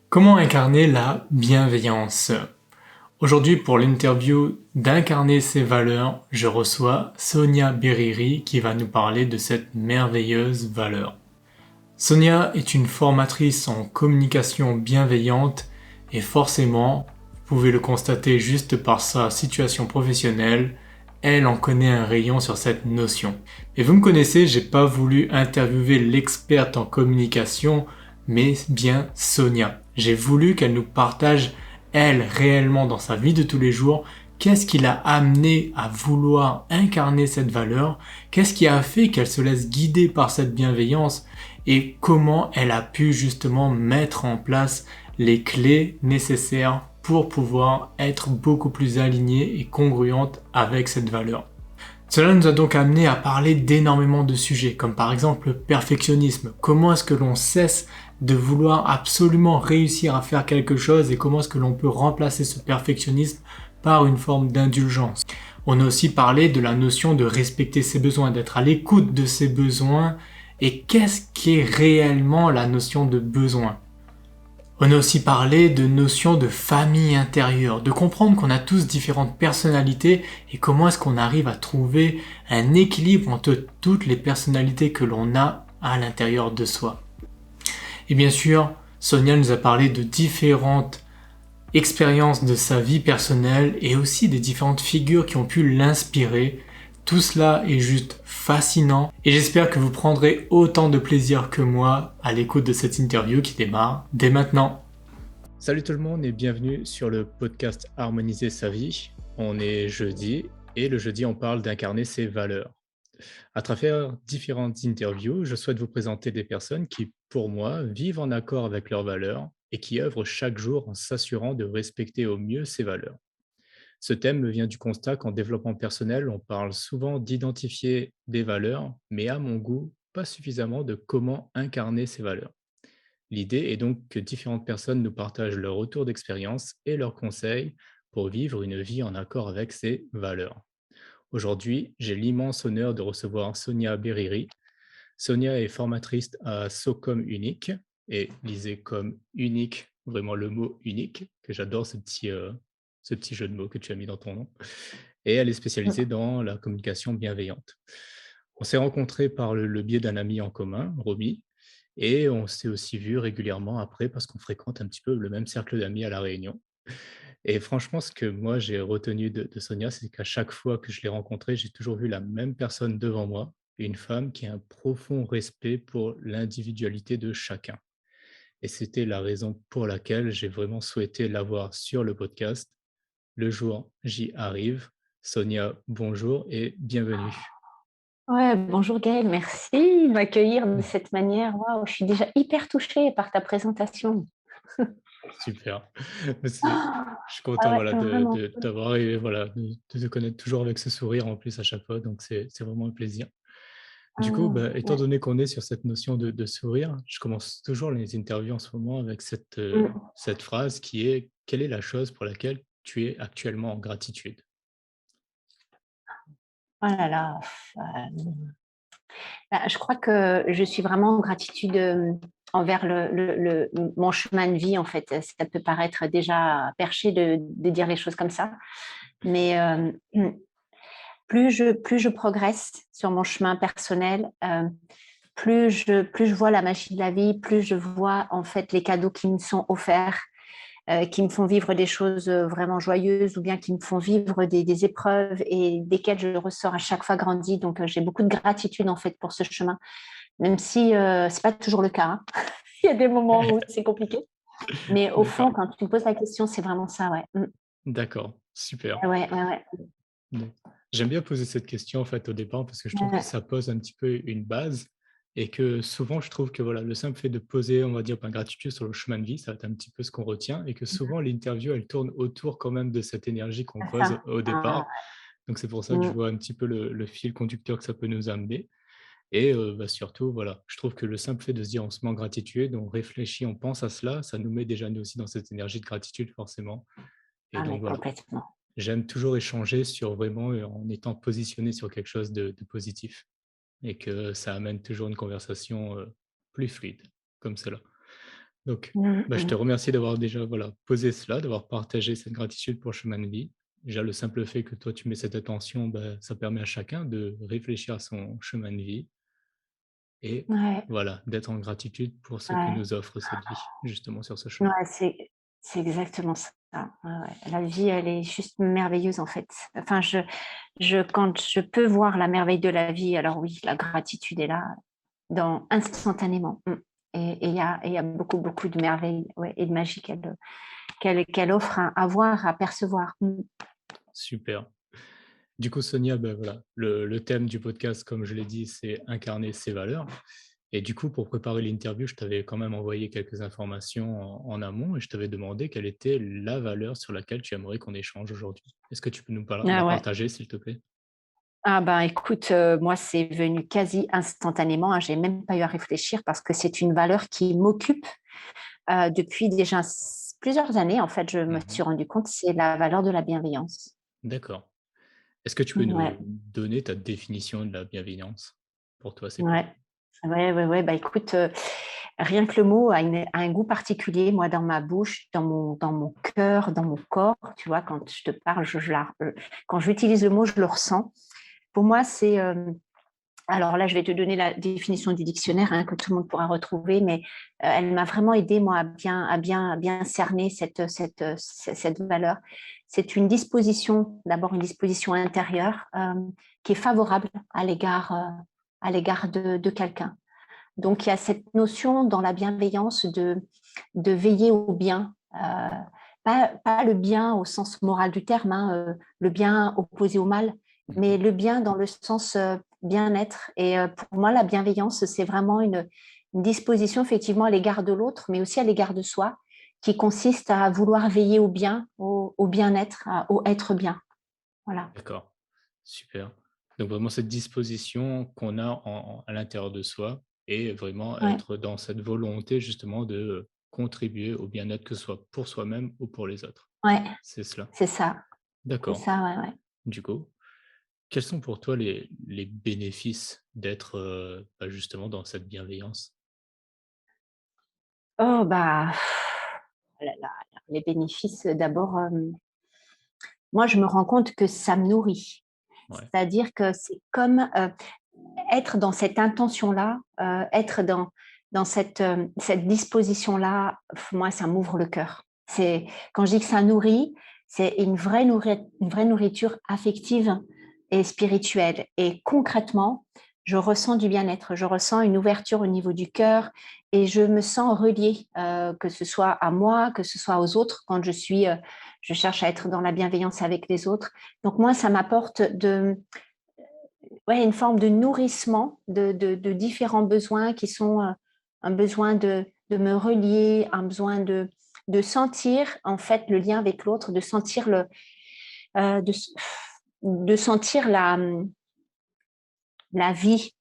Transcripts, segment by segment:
Comment incarner la bienveillance? Aujourd'hui, pour l'interview d'Incarner ses valeurs, je reçois Sonia Beriri qui va nous parler de cette merveilleuse valeur. Sonia est une formatrice en communication bienveillante et forcément, vous pouvez le constater juste par sa situation professionnelle, elle en connaît un rayon sur cette notion. Et vous me connaissez, j'ai pas voulu interviewer l'experte en communication, mais bien Sonia. J'ai voulu qu'elle nous partage, elle, réellement dans sa vie de tous les jours, qu'est-ce qui l'a amené à vouloir incarner cette valeur, qu'est-ce qui a fait qu'elle se laisse guider par cette bienveillance et comment elle a pu justement mettre en place les clés nécessaires pour pouvoir être beaucoup plus alignée et congruente avec cette valeur. Cela nous a donc amené à parler d'énormément de sujets, comme par exemple le perfectionnisme. Comment est-ce que l'on cesse de vouloir absolument réussir à faire quelque chose et comment est-ce que l'on peut remplacer ce perfectionnisme par une forme d'indulgence. On a aussi parlé de la notion de respecter ses besoins, d'être à l'écoute de ses besoins et qu'est-ce qui est réellement la notion de besoin. On a aussi parlé de notion de famille intérieure, de comprendre qu'on a tous différentes personnalités et comment est-ce qu'on arrive à trouver un équilibre entre toutes les personnalités que l'on a à l'intérieur de soi. Et bien sûr, Sonia nous a parlé de différentes expériences de sa vie personnelle et aussi des différentes figures qui ont pu l'inspirer. Tout cela est juste fascinant et j'espère que vous prendrez autant de plaisir que moi à l'écoute de cette interview qui démarre dès maintenant. Salut tout le monde et bienvenue sur le podcast Harmoniser sa vie. On est jeudi et le jeudi on parle d'incarner ses valeurs. À travers différentes interviews, je souhaite vous présenter des personnes qui, pour moi, vivent en accord avec leurs valeurs et qui œuvrent chaque jour en s'assurant de respecter au mieux ces valeurs. Ce thème me vient du constat qu'en développement personnel, on parle souvent d'identifier des valeurs, mais à mon goût, pas suffisamment de comment incarner ces valeurs. L'idée est donc que différentes personnes nous partagent leur retour d'expérience et leurs conseils pour vivre une vie en accord avec ces valeurs. Aujourd'hui, j'ai l'immense honneur de recevoir Sonia Beriri. Sonia est formatrice à Socom Unique et lisez comme unique, vraiment le mot unique, que j'adore ce petit jeu de mots que tu as mis dans ton nom. Et elle est spécialisée dans la communication bienveillante. On s'est rencontrés par le biais d'un ami en commun, Romy, et on s'est aussi vu régulièrement après parce qu'on fréquente un petit peu le même cercle d'amis à La Réunion. Et franchement, ce que moi j'ai retenu de Sonia, c'est qu'à chaque fois que je l'ai rencontrée, j'ai toujours vu la même personne devant moi, une femme qui a un profond respect pour l'individualité de chacun. Et c'était la raison pour laquelle j'ai vraiment souhaité l'avoir sur le podcast. Le jour j'y arrive. Sonia, bonjour et bienvenue. Ouais, bonjour Gaëlle, merci de m'accueillir de cette manière. Waouh, je suis déjà hyper touchée par ta présentation. Super. Ah Je suis content ouais, voilà, vraiment. de t'avoir et voilà, de te connaître toujours avec ce sourire en plus à chaque fois, donc c'est vraiment un plaisir. Du coup, bah, étant Ouais. donné qu'on est sur cette notion de sourire, je commence toujours les interviews en ce moment avec Mm. cette phrase qui est: «Quelle est la chose pour laquelle tu es actuellement en gratitude?» Oh là là. Bah, je crois que je suis vraiment en gratitude envers mon chemin de vie, en fait. Ça peut paraître déjà perché de dire les choses comme ça, mais plus je progresse sur mon chemin personnel, plus je vois la magie de la vie, plus je vois en fait les cadeaux qui me sont offerts, qui me font vivre des choses vraiment joyeuses ou bien qui me font vivre des épreuves et desquelles je ressors à chaque fois grandi. Donc, j'ai beaucoup de gratitude en fait pour ce chemin, même si c'est pas toujours le cas, hein. Il y a des moments où c'est compliqué. Mais au fond, D'accord, quand tu me poses la question, c'est vraiment ça, ouais. d'accord, super. Ouais, ouais, ouais. Mmh. J'aime bien poser cette question en fait au départ parce que je trouve que Ouais. ça pose un petit peu une base et que souvent je trouve que voilà, le simple fait de poser, on va dire, ben, gratitude sur le chemin de vie, ça va être un petit peu ce qu'on retient et que souvent l'interview elle tourne autour quand même de cette énergie qu'on C'est pose ça. au Ah, départ. Donc c'est pour ça que je mm. vois un petit peu le fil conducteur que ça peut nous amener et bah, surtout voilà, je trouve que le simple fait de se dire on se met en gratitude, on réfléchit, on pense à cela, ça nous met déjà nous aussi dans cette énergie de gratitude forcément et Ah, donc mais voilà. complètement. J'aime toujours échanger sur vraiment, en étant positionné sur quelque chose de positif et que ça amène toujours une conversation, plus fluide, comme cela. Donc, Mm, je te mm. remercie d'avoir déjà posé cela, d'avoir partagé cette gratitude pour le chemin de vie. Déjà, le simple fait que toi, tu mets cette attention, ça permet à chacun de réfléchir à son chemin de vie et Ouais, voilà, d'être en gratitude pour ce que ouais, nous offre cette vie, justement sur ce chemin. ouais, c'est exactement ça. Ouais, ouais. La vie, elle est juste merveilleuse en fait. Enfin, quand je peux voir la merveille de la vie, alors oui, la gratitude est là instantanément. Mm. Et il y a beaucoup, beaucoup de merveilles, ouais, et de magie qu'elle offre à voir, à percevoir. Mm. Super. Du coup, Sonia, voilà, le thème du podcast, comme je l'ai dit, c'est incarner ses valeurs. Et du coup, pour préparer l'interview, je t'avais quand même envoyé quelques informations en amont et je t'avais demandé quelle était la valeur sur laquelle tu aimerais qu'on échange aujourd'hui. Est-ce que tu peux nous la Ah ouais. partager, s'il te plaît? Ah ben écoute, moi c'est venu quasi instantanément, hein, j'ai même pas eu à réfléchir parce que c'est une valeur qui m'occupe depuis déjà plusieurs années. En fait, je me suis Mhm. rendu compte, c'est la valeur de la bienveillance. D'accord. Est-ce que tu peux nous Ouais, donner ta définition de la bienveillance? Pour toi, c'est quoi? ouais, ouais, ouais, ouais. Bah écoute, rien que le mot a un goût particulier, moi, dans ma bouche, dans mon cœur, dans mon corps. Tu vois, quand je te parle, quand j'utilise le mot, je le ressens. Pour moi, c'est alors là, je vais te donner la définition du dictionnaire, hein, que tout le monde pourra retrouver, mais elle m'a vraiment aidée, moi, à bien cerner cette valeur. C'est une disposition, d'abord une disposition intérieure qui est favorable à l'égard de quelqu'un. Donc, il y a cette notion dans la bienveillance de veiller au bien. Pas le bien au sens moral du terme, hein, le bien opposé au mal, mais Mhm. le bien dans le sens bien-être. Et pour moi, la bienveillance, c'est vraiment une disposition effectivement à l'égard de l'autre, mais aussi à l'égard de soi, qui consiste à vouloir veiller au bien, au bien-être, au être bien. Voilà. D'accord. Super. Donc vraiment cette disposition qu'on a à l'intérieur de soi et vraiment Ouais, être dans cette volonté justement de contribuer au bien-être, que ce soit pour soi-même ou pour les autres. ouais, C'est cela. c'est ça. C'est D'accord. ça, ouais, ouais. Du coup, quels sont pour toi les bénéfices d'être justement dans cette bienveillance? Oh, bah, oh là là, les bénéfices, d'abord, moi, je me rends compte que ça me nourrit. Ouais. C'est-à-dire que c'est comme être dans cette intention-là, être dans cette disposition-là, moi, ça m'ouvre le cœur. Quand je dis que ça nourrit, c'est une vraie nourriture affective et spirituelle. Et concrètement, je ressens du bien-être, je ressens une ouverture au niveau du cœur et je me sens reliée, que ce soit à moi, que ce soit aux autres, quand je cherche à être dans la bienveillance avec les autres. Donc moi, ça m'apporte ouais, une forme de nourrissement de différents besoins qui sont un besoin de me relier, un besoin de sentir en fait le lien avec l'autre, de sentir euh, de, de sentir la vie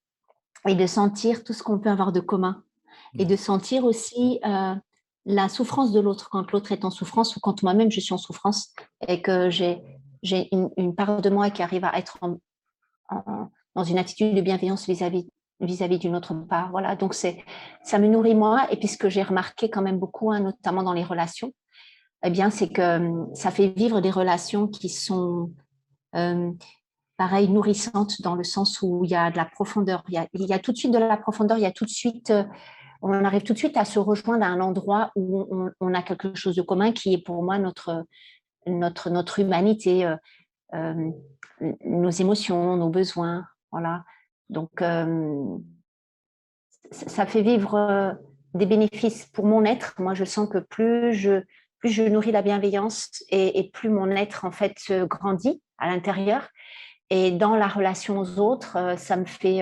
et de sentir tout ce qu'on peut avoir de commun et de Ouais. sentir aussi la souffrance de l'autre quand l'autre est en souffrance ou quand moi-même je suis en souffrance et que j'ai une part de moi qui arrive à être dans une attitude de bienveillance vis-à-vis d'une autre part. Voilà, donc ça me nourrit moi. Et puis ce que j'ai remarqué quand même beaucoup, hein, notamment dans les relations, eh bien, c'est que ça fait vivre des relations qui sont euh, pareil, nourrissantes dans le sens où il y a de la profondeur. Il y a tout de suite de la profondeur, il y a tout de suite, on arrive tout de suite à se rejoindre à un endroit où on a quelque chose de commun qui est pour moi notre humanité, euh, nos émotions, nos besoins. Voilà. Donc, ça fait vivre des bénéfices pour mon être. Moi, je sens que plus je nourris la bienveillance et plus mon être, en fait, grandit à l'intérieur. Et dans la relation aux autres, ça me fait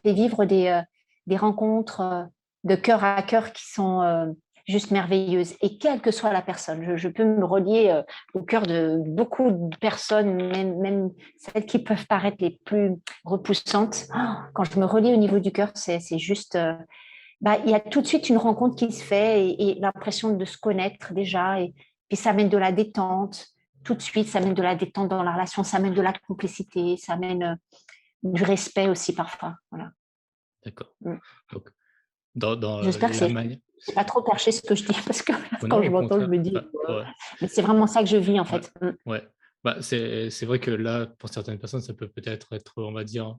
vivre des rencontres de cœur à cœur qui sont juste merveilleuses. Et quelle que soit la personne, je peux me relier au cœur de beaucoup de personnes, même celles qui peuvent paraître les plus repoussantes. Oh, quand je me relie au niveau du cœur, c'est juste, il y a tout de suite une rencontre qui se fait et l'impression de se connaître déjà. Et puis ça amène de la détente. Tout de suite, ça amène de la détente dans la relation, ça amène de la complicité, ça amène du respect aussi parfois. Voilà. D'accord. Mm. dans J'espère que la manière. c'est pas trop perché ce que je dis parce que Oh quand non, je au m'entends, je contraire. me dis, Bah, ouais. mais c'est vraiment ça que je vis en Ouais, fait. ouais. Bah, c'est vrai que là, pour certaines personnes, ça peut peut-être être, on va dire,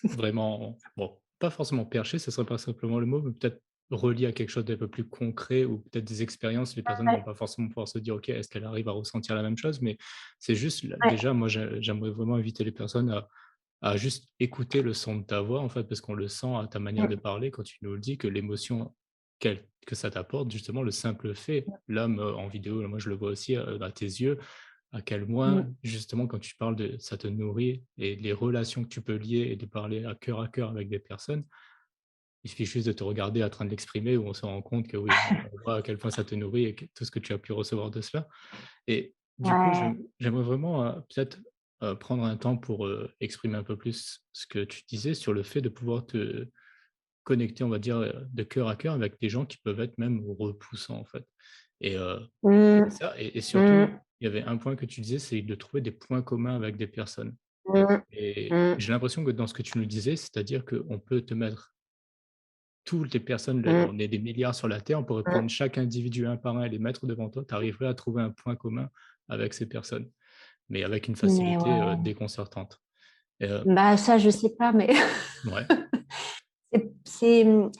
vraiment bon, pas forcément perché, ce serait pas simplement le mot, mais peut-être relié à quelque chose d'un peu plus concret ou peut-être des expériences. Les personnes vont Ouais, pas forcément pouvoir se dire: «OK, est-ce qu'elle arrive à ressentir la même chose?» mais c'est juste là ouais, déjà, moi, j'aimerais vraiment inviter les personnes à juste écouter le son de ta voix, en fait, parce qu'on le sent à ta manière de mmh, parler quand tu nous le dis, que l'émotion que ça t'apporte, justement, le simple fait, là, en vidéo, là, moi, je le vois aussi, à tes yeux, à quel mmh, point, justement, quand tu parles de ça te nourrit et les relations que tu peux lier et de parler à cœur avec des personnes, il suffit juste de te regarder en train de l'exprimer où on se rend compte que oui, on voit à quel point ça te nourrit et que tout ce que tu as pu recevoir de cela. Et du coup, ouais, j'aimerais vraiment, peut-être, prendre un temps pour, exprimer un peu plus ce que tu disais sur le fait de pouvoir te connecter, on va dire, de cœur à cœur avec des gens qui peuvent être même repoussants, en fait. Et mmh, ça et surtout, mmh, il y avait un point que tu disais, c'est de trouver des points communs avec des personnes. mmh, Et mmh, j'ai l'impression que dans ce que tu nous disais, c'est-à-dire qu'on peut te mettre toutes les personnes, mmh, on est des milliards sur la terre, on pourrait mmh. prendre chaque individu un par un et les mettre devant toi, tu arriverais à trouver un point commun avec ces personnes, mais avec une Mais facilité, ouais, déconcertante. Et bah, ça je sais pas, mais ouais, c'est, heu,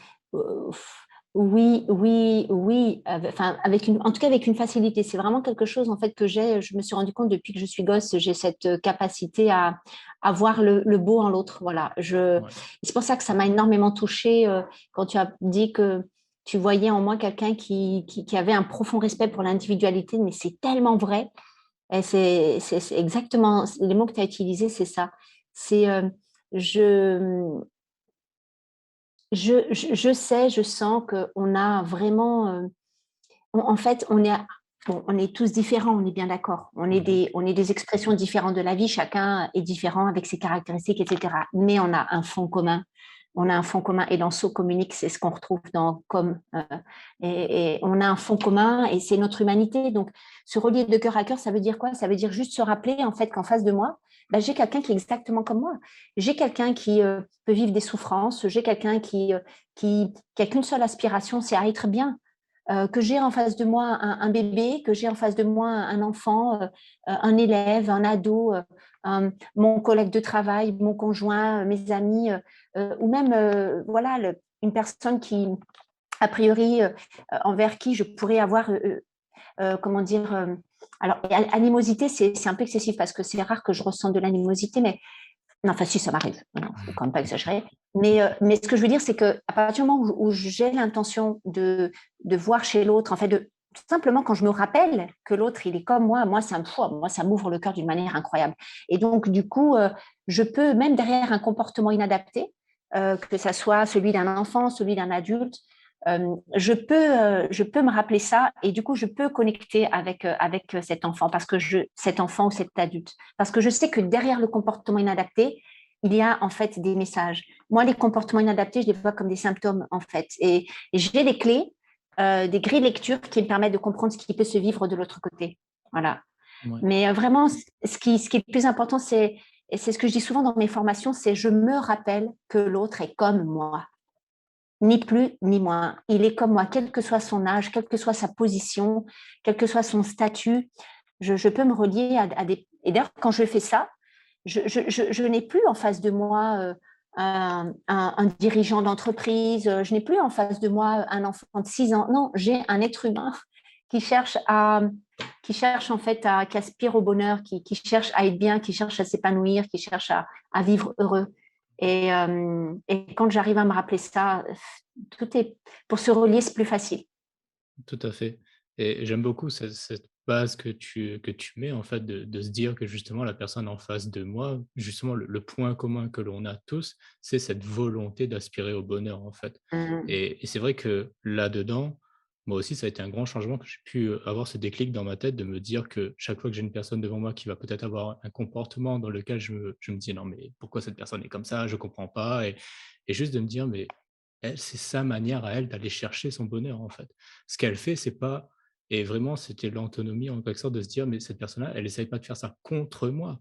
oui, oui, oui, enfin, avec une en tout cas avec une facilité. C'est vraiment quelque chose en fait que je me suis rendu compte depuis que je suis gosse, j'ai cette, capacité à voir le beau en l'autre, voilà. ouais, C'est pour ça que ça m'a énormément touchée, quand tu as dit que tu voyais en moi quelqu'un qui avait un profond respect pour l'individualité, mais c'est tellement vrai et c'est exactement les mots que tu as utilisés, c'est ça. C'est, je je sais, je sens qu'on a vraiment, en fait, bon, on est tous différents, on est bien d'accord. mmh On est des expressions différentes de la vie, chacun est différent avec ses caractéristiques, etc. Mais on a un fond commun. On a un fond commun et dans So communique, c'est ce qu'on retrouve dans Comme. Et on a un fond commun et c'est notre humanité. Donc, se relier de cœur à cœur, ça veut dire quoi? Ça veut dire juste se rappeler en fait qu'en face de moi, bah, j'ai quelqu'un qui est exactement comme moi. J'ai quelqu'un qui peut vivre des souffrances. J'ai quelqu'un qui a qu'une seule aspiration, c'est à être bien. Que j'ai en face de moi un bébé, que j'ai en face de moi un enfant, un élève, un ado, mon collègue de travail, mon conjoint, mes amis, ou même voilà une personne qui, a priori, envers qui je pourrais avoir, comment dire, alors animosité, c'est un peu excessif parce que c'est rare que je ressente de l'animosité, mais non, enfin si, ça m'arrive. Non, faut quand même pas exagérer. Mais ce que je veux dire, c'est que à partir du moment où j'ai l'intention de voir chez l'autre, en fait, tout simplement quand je me rappelle que l'autre il est comme moi ça m'ouvre le cœur d'une manière incroyable. Et donc du coup, je peux même derrière un comportement inadapté, que ça soit celui d'un enfant, celui d'un adulte, je peux me rappeler ça et du coup je peux connecter avec cet enfant cet enfant ou cet adulte parce que je sais que derrière le comportement inadapté, il y a en fait des messages. Moi, les comportements inadaptés, je les vois comme des symptômes en fait. Et j'ai des clés, des grilles de lecture qui me permettent de comprendre ce qui peut se vivre de l'autre côté. Voilà. ouais, Mais vraiment, ce qui est le plus important, et c'est ce que je dis souvent dans mes formations, c'est je me rappelle que l'autre est comme moi. Ni plus ni moins. Il est comme moi, quel que soit son âge, quelle que soit sa position, quel que soit son statut. Je peux me relier à des. Et d'ailleurs, quand je fais ça, je n'ai plus en face de moi un dirigeant d'entreprise, je n'ai plus en face de moi un enfant de 6 ans. Non, j'ai un être humain qui cherche qui cherche en fait qui aspire au bonheur, qui cherche à être bien, qui cherche à s'épanouir, qui cherche à vivre heureux. Et quand j'arrive à me rappeler ça, tout est pour se relier, c'est plus facile. tout à fait. Et j'aime beaucoup cette base que tu mets, en fait, de se dire que justement la personne en face de moi, justement le point commun que l'on a tous, c'est cette volonté d'aspirer au bonheur, en fait. Mmh. Et c'est vrai que là-dedans, moi aussi, ça a été un grand changement que j'ai pu, avoir ce déclic dans ma tête de me dire que chaque fois que j'ai une personne devant moi qui va peut-être avoir un comportement dans lequel je me dis: «Non mais pourquoi cette personne est comme ça? Je comprends pas» et juste de me dire: «Mais elle, c'est sa manière à elle d'aller chercher son bonheur, en fait». Ce qu'elle fait, c'est pas et vraiment, c'était l'antinomie en quelque sorte de se dire: «Mais cette personne-là, elle essaye pas de faire ça contre moi.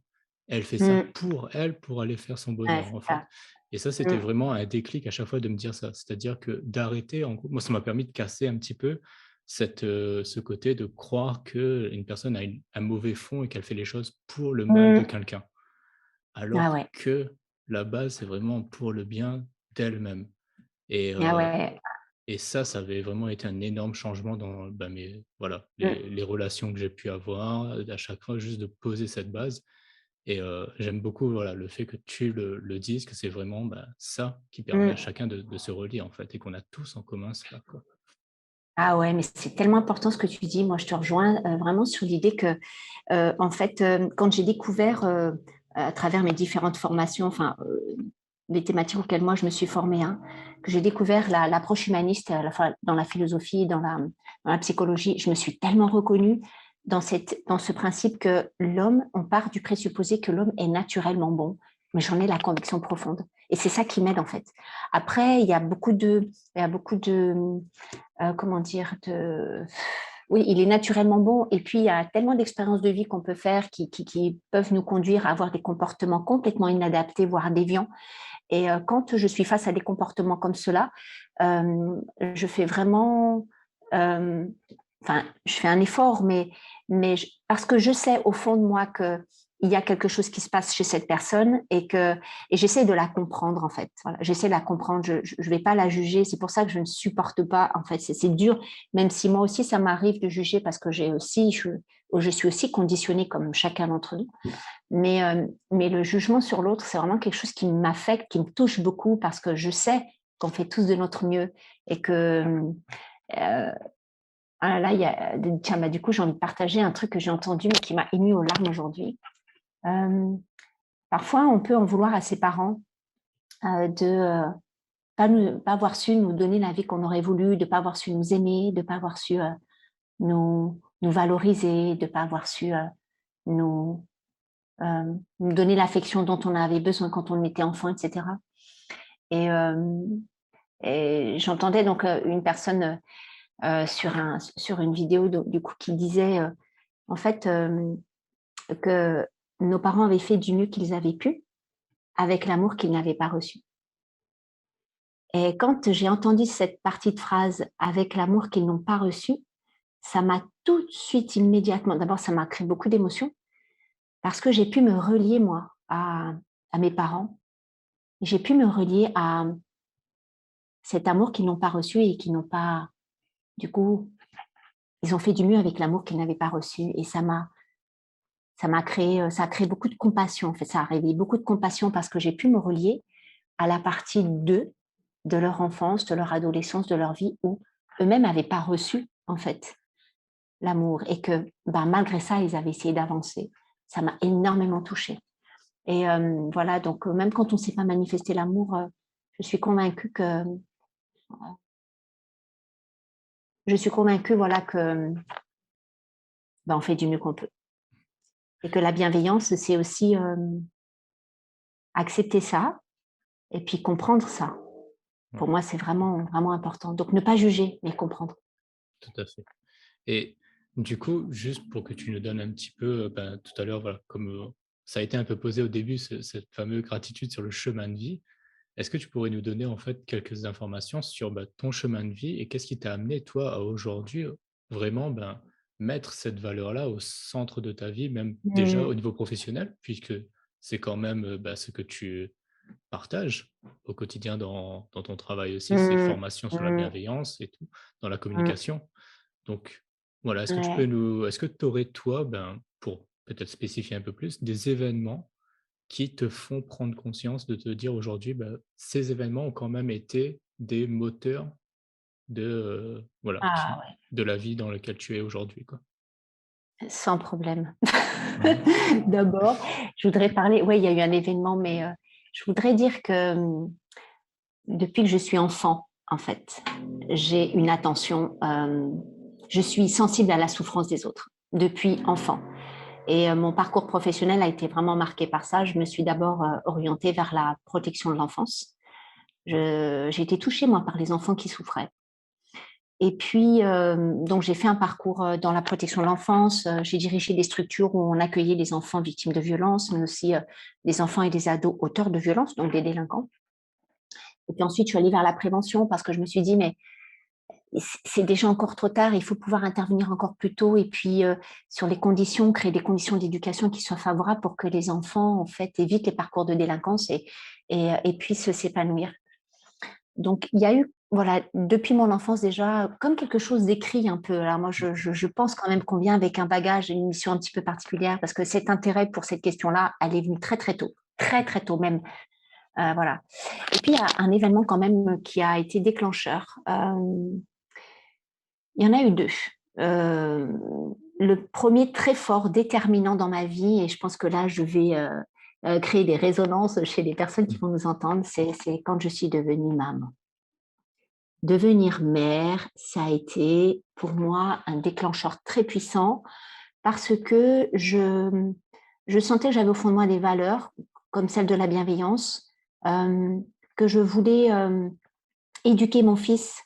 Elle fait ça Mmh. pour elle, pour aller faire son Ouais, bonheur, en c'est fait». ça. Et ça, c'était Mm. vraiment un déclic à chaque fois de me dire ça. C'est-à-dire que d'arrêter, en gros, moi, ça m'a permis de casser un petit peu ce côté de croire qu'une personne a un mauvais fond et qu'elle fait les choses pour le mal de Mm. quelqu'un. Ah Alors ouais, que la base, c'est vraiment pour le bien d'elle-même. Et, ah heu ouais. et ça avait vraiment été un énorme changement dans, bah, mes voilà, Mm. les relations que j'ai pu avoir, à chaque fois juste de poser cette base et j'aime beaucoup, voilà, le fait que tu le dises, que c'est vraiment, bah, ça qui permet à Mm. chacun de se relier, en fait et qu'on a tous en commun cela, quoi. Ah ouais, mais c'est tellement important ce que tu dis. Moi, je te rejoins vraiment sur l'idée que, en fait, quand j'ai découvert à travers mes différentes formations, enfin, les thématiques auxquelles moi je me suis formée, hein, que j'ai découvert l'approche humaniste dans la philosophie, dans la psychologie, je me suis tellement reconnue dans ce principe que l'homme, on part du présupposé que l'homme est naturellement bon, mais j'en ai la conviction profonde. Et c'est ça qui m'aide en fait. Après, il y a beaucoup de comment dire, oui, il est naturellement bon. Et puis, il y a tellement d'expériences de vie qu'on peut faire qui peuvent nous conduire à avoir des comportements complètement inadaptés, voire déviants. Et quand je suis face à des comportements comme cela, je fais vraiment, euh, enfin, je fais un effort, parce que je sais au fond de moi que il y a quelque chose qui se passe chez cette personne et j'essaie de la comprendre en fait. Voilà, j'essaie de la comprendre. Je vais pas la juger. C'est pour ça que je ne supporte pas. En fait, c'est dur. Même si moi aussi ça m'arrive de juger parce que je suis aussi conditionnée comme chacun d'entre nous. Mais le jugement sur l'autre, c'est vraiment quelque chose qui m'affecte, qui me touche beaucoup parce que je sais qu'on fait tous de notre mieux et que euh, ah là, tiens, bah, du coup, j'ai envie de partager un truc que j'ai entendu mais qui m'a ému aux larmes aujourd'hui. Euh, Parfois, on peut en vouloir à ses parents de pas avoir su nous donner la vie qu'on aurait voulu, de pas avoir su nous aimer, de pas avoir su nous valoriser, de pas avoir su nous, nous donner l'affection dont on avait besoin quand on était enfant, etc. Et, euh, et j'entendais donc une personne sur une vidéo du coup qui disait en fait que nos parents avaient fait du mieux qu'ils avaient pu avec l'amour qu'ils n'avaient pas reçu. Et quand j'ai entendu cette partie de phrase avec l'amour qu'ils n'ont pas reçu, ça m'a tout de suite immédiatement, d'abord ça m'a créé beaucoup d'émotions parce que j'ai pu me relier moi à mes parents, j'ai pu me relier à cet amour qu'ils n'ont pas reçu et qui n'ont pas, du coup, ils ont fait du mieux avec l'amour qu'ils n'avaient pas reçu. Et ça a créé beaucoup de compassion. En fait, ça a réveillé beaucoup de compassion parce que j'ai pu me relier à la partie d'eux, de leur enfance, de leur adolescence, de leur vie où eux-mêmes n'avaient pas reçu, en fait, l'amour et que, ben, malgré ça, ils avaient essayé d'avancer. Ça m'a énormément touchée. Et voilà, donc même quand on ne sait pas manifester l'amour, je suis convaincue que voilà que ben, on fait du mieux qu'on peut. Et que la bienveillance, c'est aussi accepter ça et puis comprendre ça. Pour Ouais, moi, c'est vraiment, vraiment important. Donc, ne pas juger, mais comprendre. tout à fait. Et du coup, juste pour que tu nous donnes un petit peu, ben, tout à l'heure, voilà, comme, ça a été un peu posé au début, cette fameuse gratitude sur le chemin de vie. Est-ce que tu pourrais nous donner, en fait, quelques informations sur, bah, ton chemin de vie et qu'est-ce qui t'a amené, toi, à aujourd'hui, vraiment, ben, mettre cette valeur-là au centre de ta vie, même déjà au Mm, niveau professionnel, puisque c'est quand même, bah, ce que tu partages au quotidien dans ton travail aussi, ces mm, formations sur la mm, bienveillance et tout, dans la mm. communication. Donc voilà, Ouais. est-ce que tu aurais, toi, ben, pour peut-être spécifier un peu plus, des événements qui te font prendre conscience de te dire aujourd'hui, bah, ces événements ont quand même été des moteurs de, voilà, Ah ouais, de la vie dans laquelle tu es aujourd'hui, quoi? sans problème. Ouais. D'abord, je voudrais parler, oui, il y a eu un événement, mais je voudrais dire que depuis que je suis enfant, en fait, j'ai une attention, je suis sensible à la souffrance des autres depuis enfant. Et mon parcours professionnel a été vraiment marqué par ça. Je me suis d'abord orientée vers la protection de l'enfance. J'ai été touchée, moi, par les enfants qui souffraient. Et puis, donc, j'ai fait un parcours dans la protection de l'enfance. J'ai dirigé des structures où on accueillait les enfants victimes de violences, mais aussi des enfants et des ados auteurs de violences, donc des délinquants. Et puis ensuite, je suis allée vers la prévention parce que je me suis dit, mais c'est déjà encore trop tard, il faut pouvoir intervenir encore plus tôt et puis sur les conditions, créer des conditions d'éducation qui soient favorables pour que les enfants en fait évitent les parcours de délinquance et puissent s'épanouir. Donc il y a eu voilà depuis mon enfance déjà comme quelque chose d'écrit un peu. Alors moi je pense quand même qu'on vient avec un bagage et une mission un petit peu particulière parce que cet intérêt pour cette question-là, elle est venue très tôt même. Voilà. Et puis il y a un événement quand même qui a été déclencheur. Il y en a eu deux. Euh, le premier très fort, déterminant dans ma vie, et je pense que là, je vais créer des résonances chez les personnes qui vont nous entendre, c'est quand je suis devenue maman. Devenir mère, ça a été pour moi un déclencheur très puissant parce que je sentais que j'avais au fond de moi des valeurs comme celle de la bienveillance, que je voulais éduquer mon fils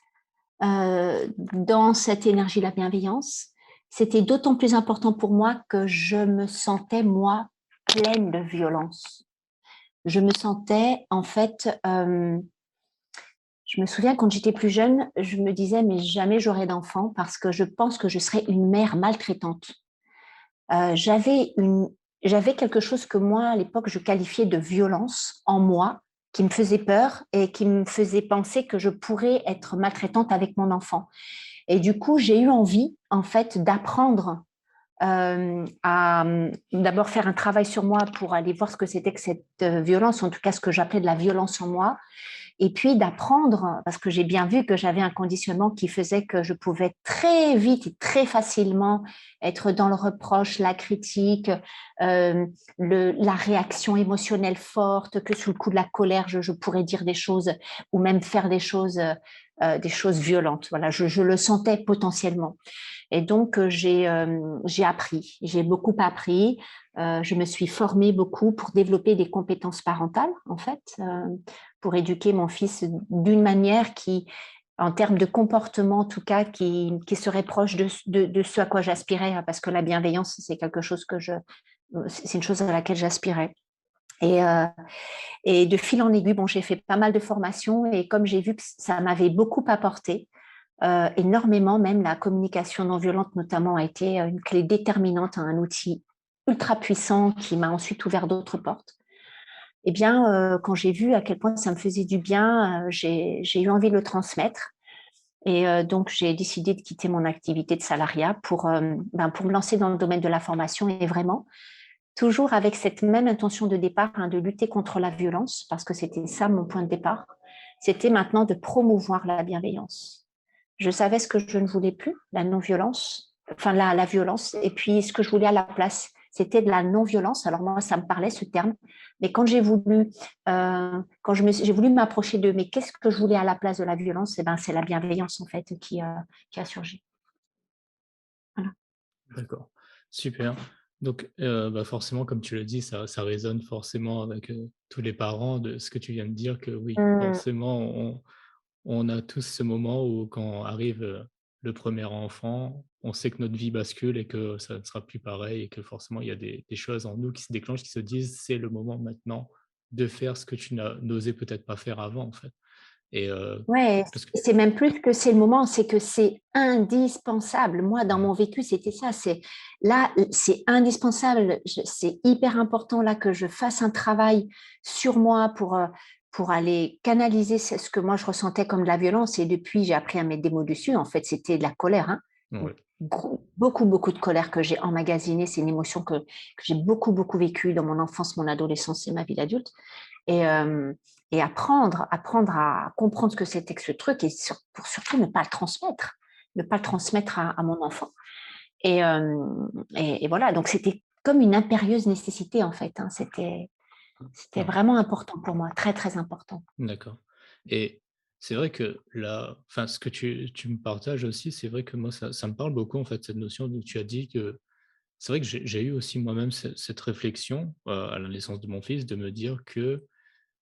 dans cette énergie de la bienveillance. C'était d'autant plus important pour moi que je me sentais, moi, pleine de violence. Je me sentais, en fait, je me souviens quand j'étais plus jeune, je me disais, mais jamais j'aurai d'enfant parce que je pense que je serais une mère maltraitante. J'avais quelque chose que moi, à l'époque, je qualifiais de violence en moi, qui me faisait peur et qui me faisait penser que je pourrais être maltraitante avec mon enfant. Et du coup, j'ai eu envie, en fait, d'apprendre à d'abord faire un travail sur moi pour aller voir ce que c'était que cette violence, en tout cas ce que j'appelais de la violence en moi, et puis d'apprendre, parce que j'ai bien vu que j'avais un conditionnement qui faisait que je pouvais très vite et très facilement être dans le reproche, la critique, la réaction émotionnelle forte, que sous le coup de la colère, je pourrais dire des choses ou même faire des choses violentes. Voilà, je le sentais potentiellement. Et donc, j'ai appris, j'ai beaucoup appris. Je me suis formée beaucoup pour développer des compétences parentales, en fait, pour éduquer mon fils d'une manière qui, en termes de comportement, en tout cas, qui serait proche de ce à quoi j'aspirais, hein, parce que la bienveillance, c'est quelque chose c'est une chose à laquelle j'aspirais. Et de fil en aiguille, bon, j'ai fait pas mal de formations et comme j'ai vu que ça m'avait beaucoup apporté, énormément, même la communication non violente notamment a été une clé déterminante, un outil ultra puissant qui m'a ensuite ouvert d'autres portes. Eh bien, quand j'ai vu à quel point ça me faisait du bien, j'ai eu envie de le transmettre. Et donc, j'ai décidé de quitter mon activité de salariat pour me lancer dans le domaine de la formation et vraiment, toujours avec cette même intention de départ, hein, de lutter contre la violence, parce que c'était ça mon point de départ, c'était maintenant de promouvoir la bienveillance. Je savais ce que je ne voulais plus, la non-violence, enfin la violence, et puis ce que je voulais à la place, c'était de la non-violence. Alors moi, ça me parlait ce terme, mais quand j'ai voulu, j'ai voulu m'approcher de, mais qu'est-ce que je voulais à la place de la violence, eh ben, c'est la bienveillance en fait qui a surgi. Voilà. D'accord, super. Donc, bah, forcément, comme tu le dis, ça résonne forcément avec tous les parents de ce que tu viens de dire, que oui, forcément, on a tous ce moment où quand arrive le premier enfant, on sait que notre vie bascule et que ça ne sera plus pareil et que forcément, il y a des choses en nous qui se déclenchent, qui se disent, c'est le moment maintenant de faire ce que tu n'osais peut-être pas faire avant, en fait. Et Ouais, parce que, c'est même plus que c'est le moment, c'est que c'est indispensable. Moi, dans mon vécu, c'était ça. C'est indispensable. C'est hyper important là que je fasse un travail sur moi pour aller canaliser ce que moi je ressentais comme de la violence. Et depuis, j'ai appris à mettre des mots dessus. En fait, c'était de la colère, hein. ouais, Beaucoup de colère que j'ai emmagasinée. C'est une émotion que j'ai beaucoup vécue dans mon enfance, mon adolescence et ma vie d'adulte. Et, apprendre à comprendre ce que c'était que ce truc et pour surtout ne pas le transmettre à mon enfant. Et voilà, donc c'était comme une impérieuse nécessité en fait, hein. C'était ouais. vraiment important pour moi, très important. D'accord. Et c'est vrai que là, enfin, ce que tu me partages aussi, c'est vrai que moi, ça me parle beaucoup, en fait, cette notion où tu as dit que c'est vrai que j'ai eu aussi moi-même cette réflexion à la naissance de mon fils, de me dire que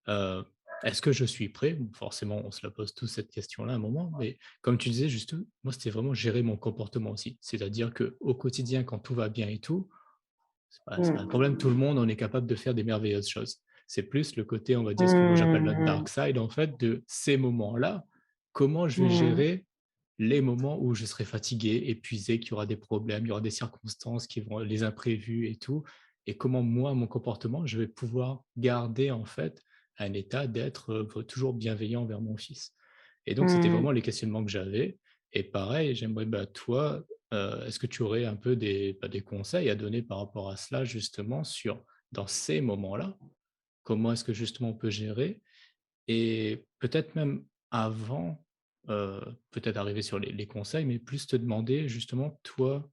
euh, est-ce que je suis prêt? Bon, forcément, on se la pose tous cette question-là à un moment, mais comme tu disais, juste, moi, c'était vraiment gérer mon comportement aussi. C'est-à-dire qu'au quotidien, quand tout va bien et tout, c'est pas un Mm. problème, tout le monde, on est capable de faire des merveilleuses choses. C'est plus le côté, on va dire, ce que moi j'appelle la Mmh, dark side, en fait, de ces moments-là. Comment je vais mmh, gérer les moments où je serai fatigué, épuisé, qu'il y aura des problèmes, il y aura des circonstances qui vont les imprévus et tout, et comment moi, mon comportement, je vais pouvoir garder, en fait, un état d'être, toujours bienveillant envers mon fils. Et donc c'était mmh. vraiment les questionnements que j'avais et pareil, j'aimerais, toi, est-ce que tu aurais un peu des conseils à donner par rapport à cela justement sur dans ces moments-là? Comment est-ce que justement on peut gérer? Et peut-être même avant, peut-être arriver sur les conseils, mais plus te demander justement toi,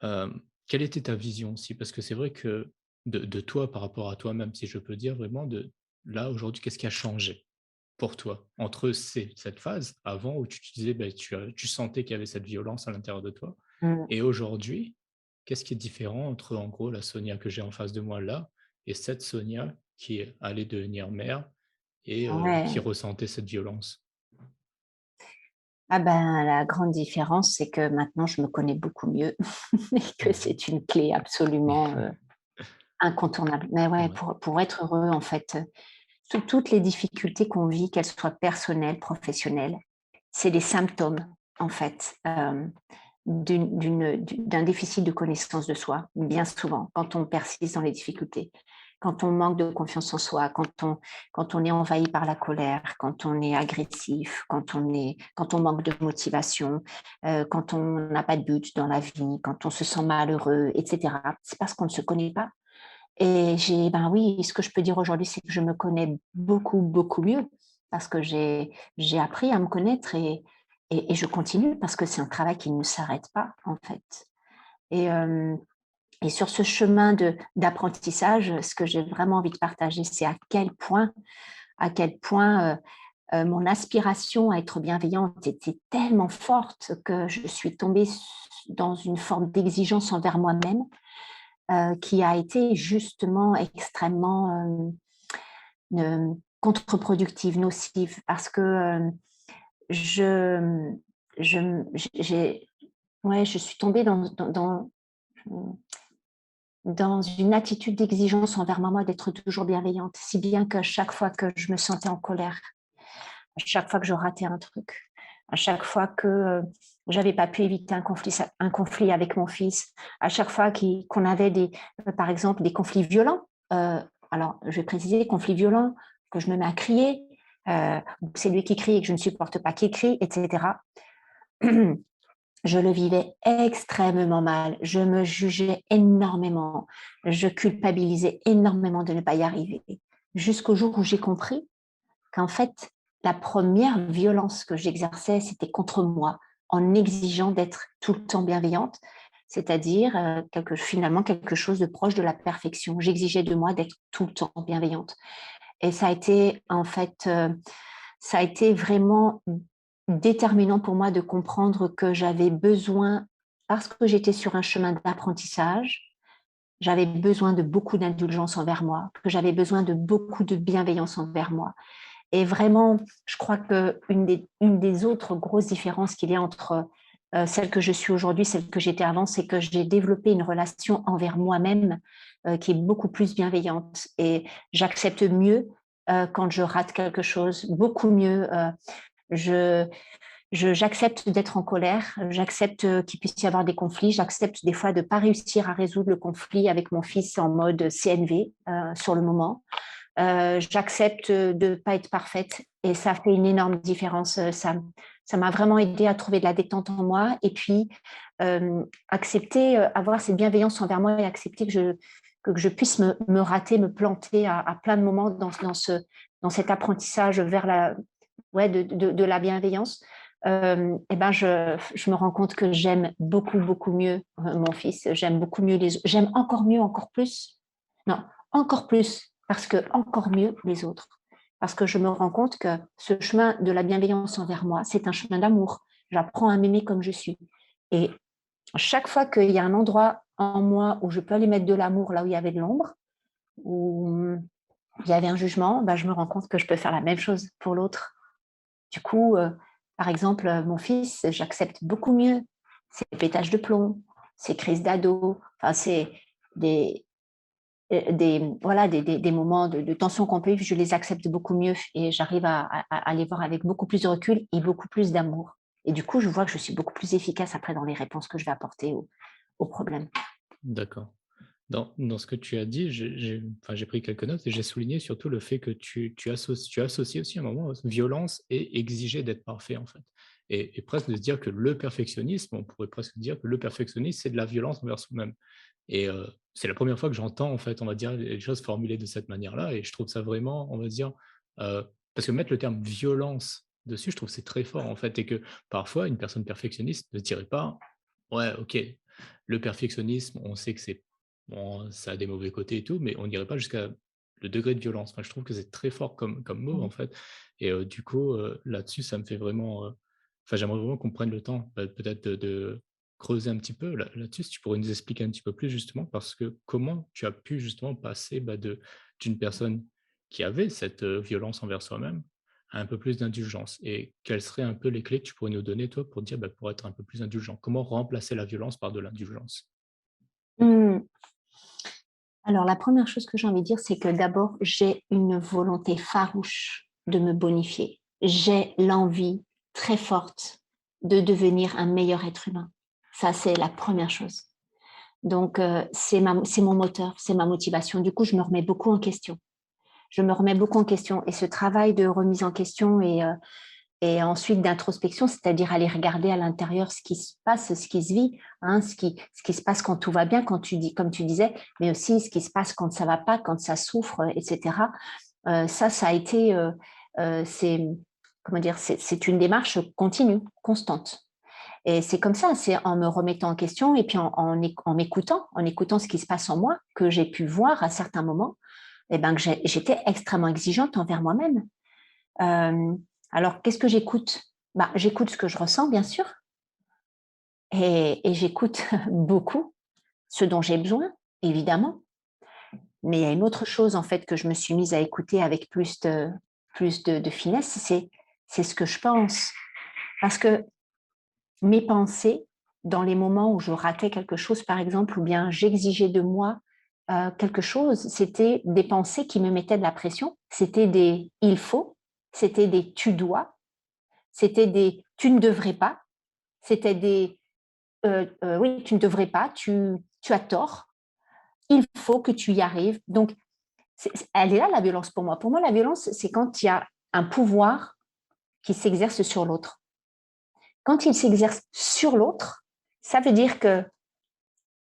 quelle était ta vision aussi? Parce que c'est vrai que de toi par rapport à toi-même, si je peux dire vraiment de là aujourd'hui, qu'est-ce qui a changé pour toi entre cette phase avant où tu te disais, tu sentais qu'il y avait cette violence à l'intérieur de toi Mmh. et aujourd'hui, qu'est-ce qui est différent entre en gros la Sonia que j'ai en face de moi là et cette Sonia qui est allée devenir mère et qui Ouais. ressentait cette violence? Ah ben, la grande différence, c'est que maintenant je me connais beaucoup mieux et que Mmh. c'est une clé absolument, incontournable. Mais ouais, Ouais. pour être heureux, en fait, toutes les difficultés qu'on vit, qu'elles soient personnelles, professionnelles, c'est des symptômes, en fait, d'un déficit de connaissance de soi, bien souvent, quand on persiste dans les difficultés, quand on manque de confiance en soi, quand on est envahi par la colère, quand on est agressif, quand on manque de motivation, quand on n'a pas de but dans la vie, quand on se sent malheureux, etc. C'est parce qu'on ne se connaît pas. Et ben oui, ce que je peux dire aujourd'hui, c'est que je me connais beaucoup, beaucoup mieux parce que j'ai appris à me connaître et je continue parce que c'est un travail qui ne s'arrête pas, en fait. Et, et sur ce chemin d'apprentissage, ce que j'ai vraiment envie de partager, c'est à quel point mon aspiration à être bienveillante était tellement forte que je suis tombée dans une forme d'exigence envers moi-même qui a été justement extrêmement contre-productive, nocive, parce que je, j'ai, ouais, je suis tombée dans une attitude d'exigence envers moi d'être toujours bienveillante, si bien que chaque fois que je me sentais en colère, à chaque fois que je ratais un truc, à chaque fois que j'avais pas pu éviter un conflit avec mon fils, à chaque fois qu'on avait par exemple, des conflits violents. Alors, je vais préciser, conflits violents, que je me mets à crier, c'est lui qui crie et que je ne supporte pas qu'il crie, etc. Je le vivais extrêmement mal, je me jugeais énormément, je culpabilisais énormément de ne pas y arriver, jusqu'au jour où j'ai compris qu'en fait, la première violence que j'exerçais, c'était contre moi, en exigeant d'être tout le temps bienveillante, c'est-à-dire finalement quelque chose de proche de la perfection. J'exigeais de moi d'être tout le temps bienveillante. Et ça a été, en fait, ça a été vraiment déterminant pour moi de comprendre que j'avais besoin, parce que j'étais sur un chemin d'apprentissage, j'avais besoin de beaucoup d'indulgence envers moi, que j'avais besoin de beaucoup de bienveillance envers moi. Et vraiment, je crois une des autres grosses différences qu'il y a entre celle que je suis aujourd'hui, celle que j'étais avant, c'est que j'ai développé une relation envers moi-même qui est beaucoup plus bienveillante. Et j'accepte mieux quand je rate quelque chose, beaucoup mieux. Je, J'accepte d'être en colère, j'accepte qu'il puisse y avoir des conflits, j'accepte des fois de ne pas réussir à résoudre le conflit avec mon fils en mode CNV sur le moment. J'accepte de ne pas être parfaite et ça fait une énorme différence. Ça m'a vraiment aidé à trouver de la détente en moi et puis accepter, avoir cette bienveillance envers moi et accepter que je puisse me rater, me planter à plein de moments dans cet apprentissage vers de la bienveillance. Et ben je me rends compte que j'aime beaucoup, beaucoup mieux mon fils, j'aime beaucoup mieux j'aime encore mieux, encore plus. Non, encore plus, parce que encore mieux les autres. Parce que je me rends compte que ce chemin de la bienveillance envers moi, c'est un chemin d'amour. J'apprends à m'aimer comme je suis. Et chaque fois qu'il y a un endroit en moi où je peux aller mettre de l'amour là où il y avait de l'ombre, où il y avait un jugement, ben je me rends compte que je peux faire la même chose pour l'autre. Du coup, par exemple, mon fils, j'accepte beaucoup mieux ses pétages de plomb, ses crises d'ado. Enfin, c'est des, des moments de tension qu'on peut vivre, je les accepte beaucoup mieux et j'arrive à les voir avec beaucoup plus de recul et beaucoup plus d'amour. Et du coup, je vois que je suis beaucoup plus efficace après dans les réponses que je vais apporter aux problèmes. D'accord. Dans ce que tu as dit, j'ai pris quelques notes et j'ai souligné surtout le fait que tu associes aussi à un moment violence et exiger d'être parfait, en fait. Et presque de se dire que le perfectionnisme, on pourrait presque dire que le perfectionnisme, c'est de la violence envers soi-même. Et c'est la première fois que j'entends, en fait, on va dire, les choses formulées de cette manière-là et je trouve ça vraiment, on va dire, parce que mettre le terme violence dessus, je trouve que c'est très fort, en fait, et que parfois une personne perfectionniste ne dirait pas: «Ouais, OK, le perfectionnisme, on sait que c'est bon, ça a des mauvais côtés et tout, mais on n'irait pas jusqu'à le degré de violence». Enfin, je trouve que c'est très fort comme mot, en fait et du coup, là-dessus, ça me fait vraiment, enfin, j'aimerais vraiment qu'on prenne le temps, peut-être de creuser un petit peu là-dessus. Si tu pourrais nous expliquer un petit peu plus justement, parce que comment tu as pu justement passer, d'une personne qui avait cette, violence envers soi-même à un peu plus d'indulgence? Et quelles seraient un peu les clés que tu pourrais nous donner, toi, pour dire, pour être un peu plus indulgent? Comment remplacer la violence par de l'indulgence? Mmh. Alors, la première chose que j'ai envie de dire, c'est que d'abord, j'ai une volonté farouche de me bonifier. J'ai l'envie très forte de devenir un meilleur être humain. Ça, c'est la première chose. Donc, c'est mon moteur, c'est ma motivation. Du coup, je me remets beaucoup en question. Je me remets beaucoup en question. Et ce travail de remise en question et ensuite d'introspection, c'est-à-dire aller regarder à l'intérieur ce qui se passe, ce qui se vit, hein, ce qui se passe quand tout va bien, quand tu dis, comme tu disais, mais aussi ce qui se passe quand ça va pas, quand ça souffre, etc. Ça a été, c'est, comment dire, c'est une démarche continue, constante. Et c'est comme ça, c'est en me remettant en question et puis en écoutant ce qui se passe en moi, que j'ai pu voir à certains moments, et ben que j'étais extrêmement exigeante envers moi-même. Euh, alors, qu'est-ce que j'écoute? J'écoute ce que je ressens, bien sûr, et j'écoute beaucoup ce dont j'ai besoin, évidemment. Mais il y a une autre chose, en fait, que je me suis mise à écouter avec plus de finesse, c'est ce que je pense. Parce que mes pensées, dans les moments où je ratais quelque chose, par exemple, ou bien j'exigeais de moi quelque chose, c'était des pensées qui me mettaient de la pression, c'était des il faut, c'était des tu dois, c'était des tu ne devrais pas, c'était des oui, tu ne devrais pas, tu as tort, il faut que tu y arrives. Donc, elle est là la violence pour moi. Pour moi, la violence, c'est quand il y a un pouvoir qui s'exerce sur l'autre. Quand il s'exerce sur l'autre, ça veut dire que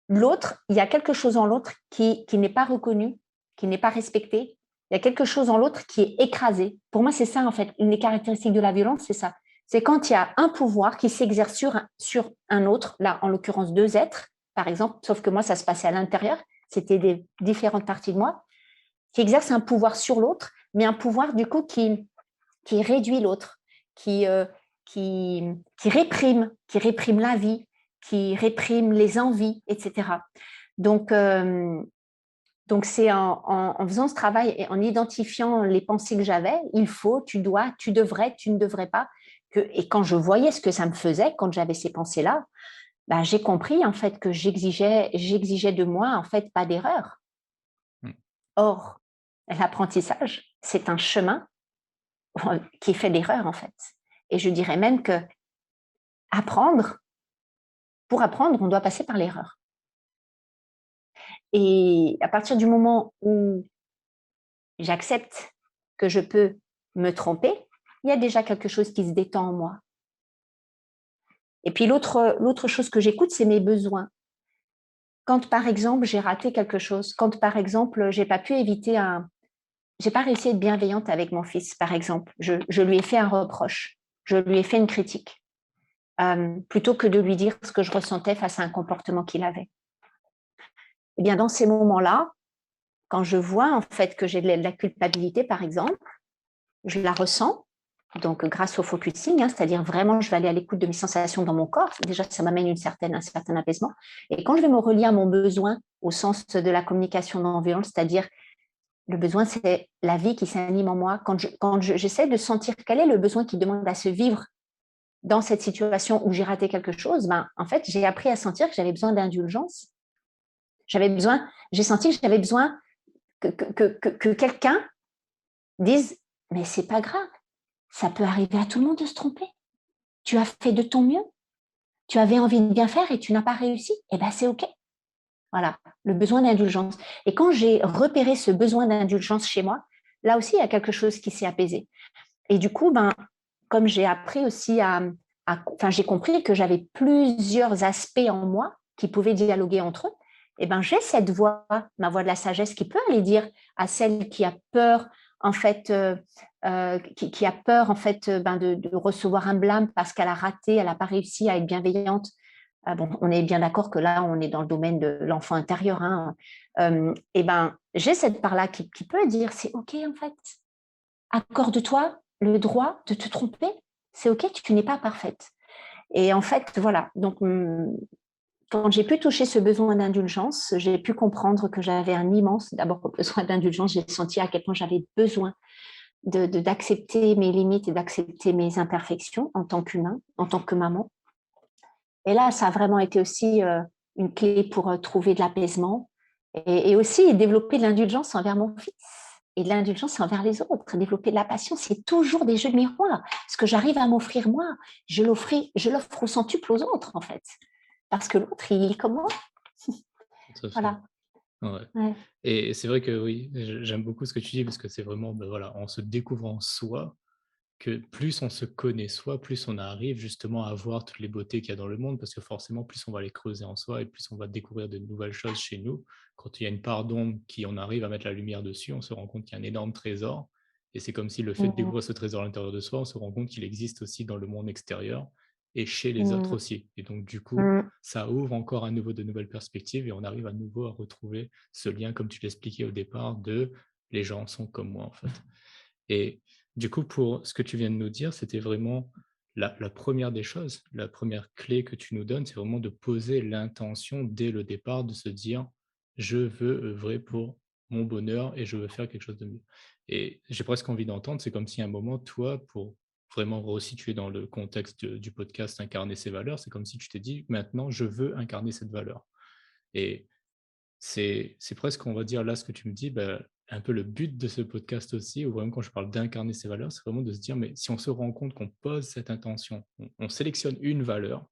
l'autre, il y a quelque chose en l'autre qui n'est pas reconnu, qui n'est pas respecté. Il y a quelque chose en l'autre qui est écrasé. Pour moi, c'est ça, en fait. Une des caractéristiques de la violence, c'est ça. C'est quand il y a un pouvoir qui s'exerce sur un autre, là, en l'occurrence, deux êtres, par exemple, sauf que moi, ça se passait à l'intérieur, c'était des différentes parties de moi, qui exercent un pouvoir sur l'autre, mais un pouvoir, du coup, qui réduit l'autre, qui, euh, qui réprime la vie, qui réprime les envies, etc. Donc, c'est en faisant ce travail et en identifiant les pensées que j'avais, il faut, tu dois, tu devrais, tu ne devrais pas, et quand je voyais ce que ça me faisait, quand j'avais ces pensées-là, j'ai compris en fait que j'exigeais de moi en fait pas d'erreur. Mmh. Or, l'apprentissage, c'est un chemin qui est fait d'erreurs en fait. Et je dirais même que pour apprendre, on doit passer par l'erreur. Et à partir du moment où j'accepte que je peux me tromper, il y a déjà quelque chose qui se détend en moi. Et puis l'autre chose que j'écoute, c'est mes besoins. Quand par exemple j'ai raté quelque chose, quand par exemple j'ai pas réussi à être bienveillante avec mon fils, par exemple, je lui ai fait un reproche, je lui ai fait une critique, plutôt que de lui dire ce que je ressentais face à un comportement qu'il avait. Eh bien, dans ces moments-là, quand je vois en fait que j'ai de la culpabilité, par exemple, je la ressens, donc grâce au focusing, c'est-à-dire vraiment je vais aller à l'écoute de mes sensations dans mon corps, déjà ça m'amène un certain apaisement. Et quand je vais me relier à mon besoin au sens de la communication non violente, c'est-à-dire le besoin, c'est la vie qui s'anime en moi. Quand j'essaie de sentir quel est le besoin qui demande à se vivre dans cette situation où j'ai raté quelque chose, en fait, j'ai appris à sentir que j'avais besoin d'indulgence. J'ai senti que j'avais besoin que quelqu'un dise, mais c'est pas grave, ça peut arriver à tout le monde de se tromper. Tu as fait de ton mieux, tu avais envie de bien faire et tu n'as pas réussi, et ben c'est OK. Voilà, le besoin d'indulgence. Et quand j'ai repéré ce besoin d'indulgence chez moi, là aussi, il y a quelque chose qui s'est apaisé. Et du coup, comme j'ai appris aussi j'ai compris que j'avais plusieurs aspects en moi qui pouvaient dialoguer entre eux, et j'ai cette voix, ma voix de la sagesse, qui peut aller dire à celle qui a peur, en fait, qui a peur, en fait, de recevoir un blâme parce qu'elle a raté, elle n'a pas réussi à être bienveillante. On est bien d'accord que là, on est dans le domaine de l'enfant intérieur. Hein. J'ai cette part-là qui peut dire, c'est OK, en fait. Accorde-toi le droit de te tromper. C'est OK, tu n'es pas parfaite. Et en fait, voilà. Donc, quand j'ai pu toucher ce besoin d'indulgence, j'ai pu comprendre que j'avais un immense, d'abord, besoin d'indulgence. J'ai senti à quel point j'avais besoin d'accepter mes limites et d'accepter mes imperfections en tant qu'humain, en tant que maman. Et là, ça a vraiment été aussi une clé pour trouver de l'apaisement et aussi développer de l'indulgence envers mon fils et de l'indulgence envers les autres. Développer de la patience, c'est toujours des jeux de miroir. Ce que j'arrive à m'offrir moi, je l'offre au centuple aux autres, en fait. Parce que l'autre, il est comme moi. Tout à fait. Voilà. Ouais. Ouais. Et c'est vrai que oui, j'aime beaucoup ce que tu dis parce que c'est vraiment, voilà, en se découvrant soi, que plus on se connaît soi, plus on arrive justement à voir toutes les beautés qu'il y a dans le monde, parce que forcément, plus on va les creuser en soi et plus on va découvrir de nouvelles choses chez nous. Quand il y a une part d'ombre qui on arrive à mettre la lumière dessus, on se rend compte qu'il y a un énorme trésor. Et c'est comme si le fait de Mmh, découvrir ce trésor à l'intérieur de soi, on se rend compte qu'il existe aussi dans le monde extérieur et chez les autres mmh, aussi. Et donc, du coup, mmh, ça ouvre encore à nouveau de nouvelles perspectives et on arrive à nouveau à retrouver ce lien, comme tu l'expliquais au départ, de les gens sont comme moi, en fait. Et du coup, pour ce que tu viens de nous dire, c'était vraiment la première des choses, la première clé que tu nous donnes, c'est vraiment de poser l'intention dès le départ, de se dire: «Je veux œuvrer pour mon bonheur et je veux faire quelque chose de mieux». Et j'ai presque envie d'entendre, c'est comme si à un moment, toi, pour vraiment resituer dans le contexte du podcast «Incarner ses valeurs», c'est comme si tu t'es dit: «Maintenant, je veux incarner cette valeur». Et c'est presque, on va dire, là, ce que tu me dis, un peu le but de ce podcast aussi, ou vraiment quand je parle d'incarner ces valeurs, c'est vraiment de se dire, mais si on se rend compte qu'on pose cette intention, on sélectionne une valeur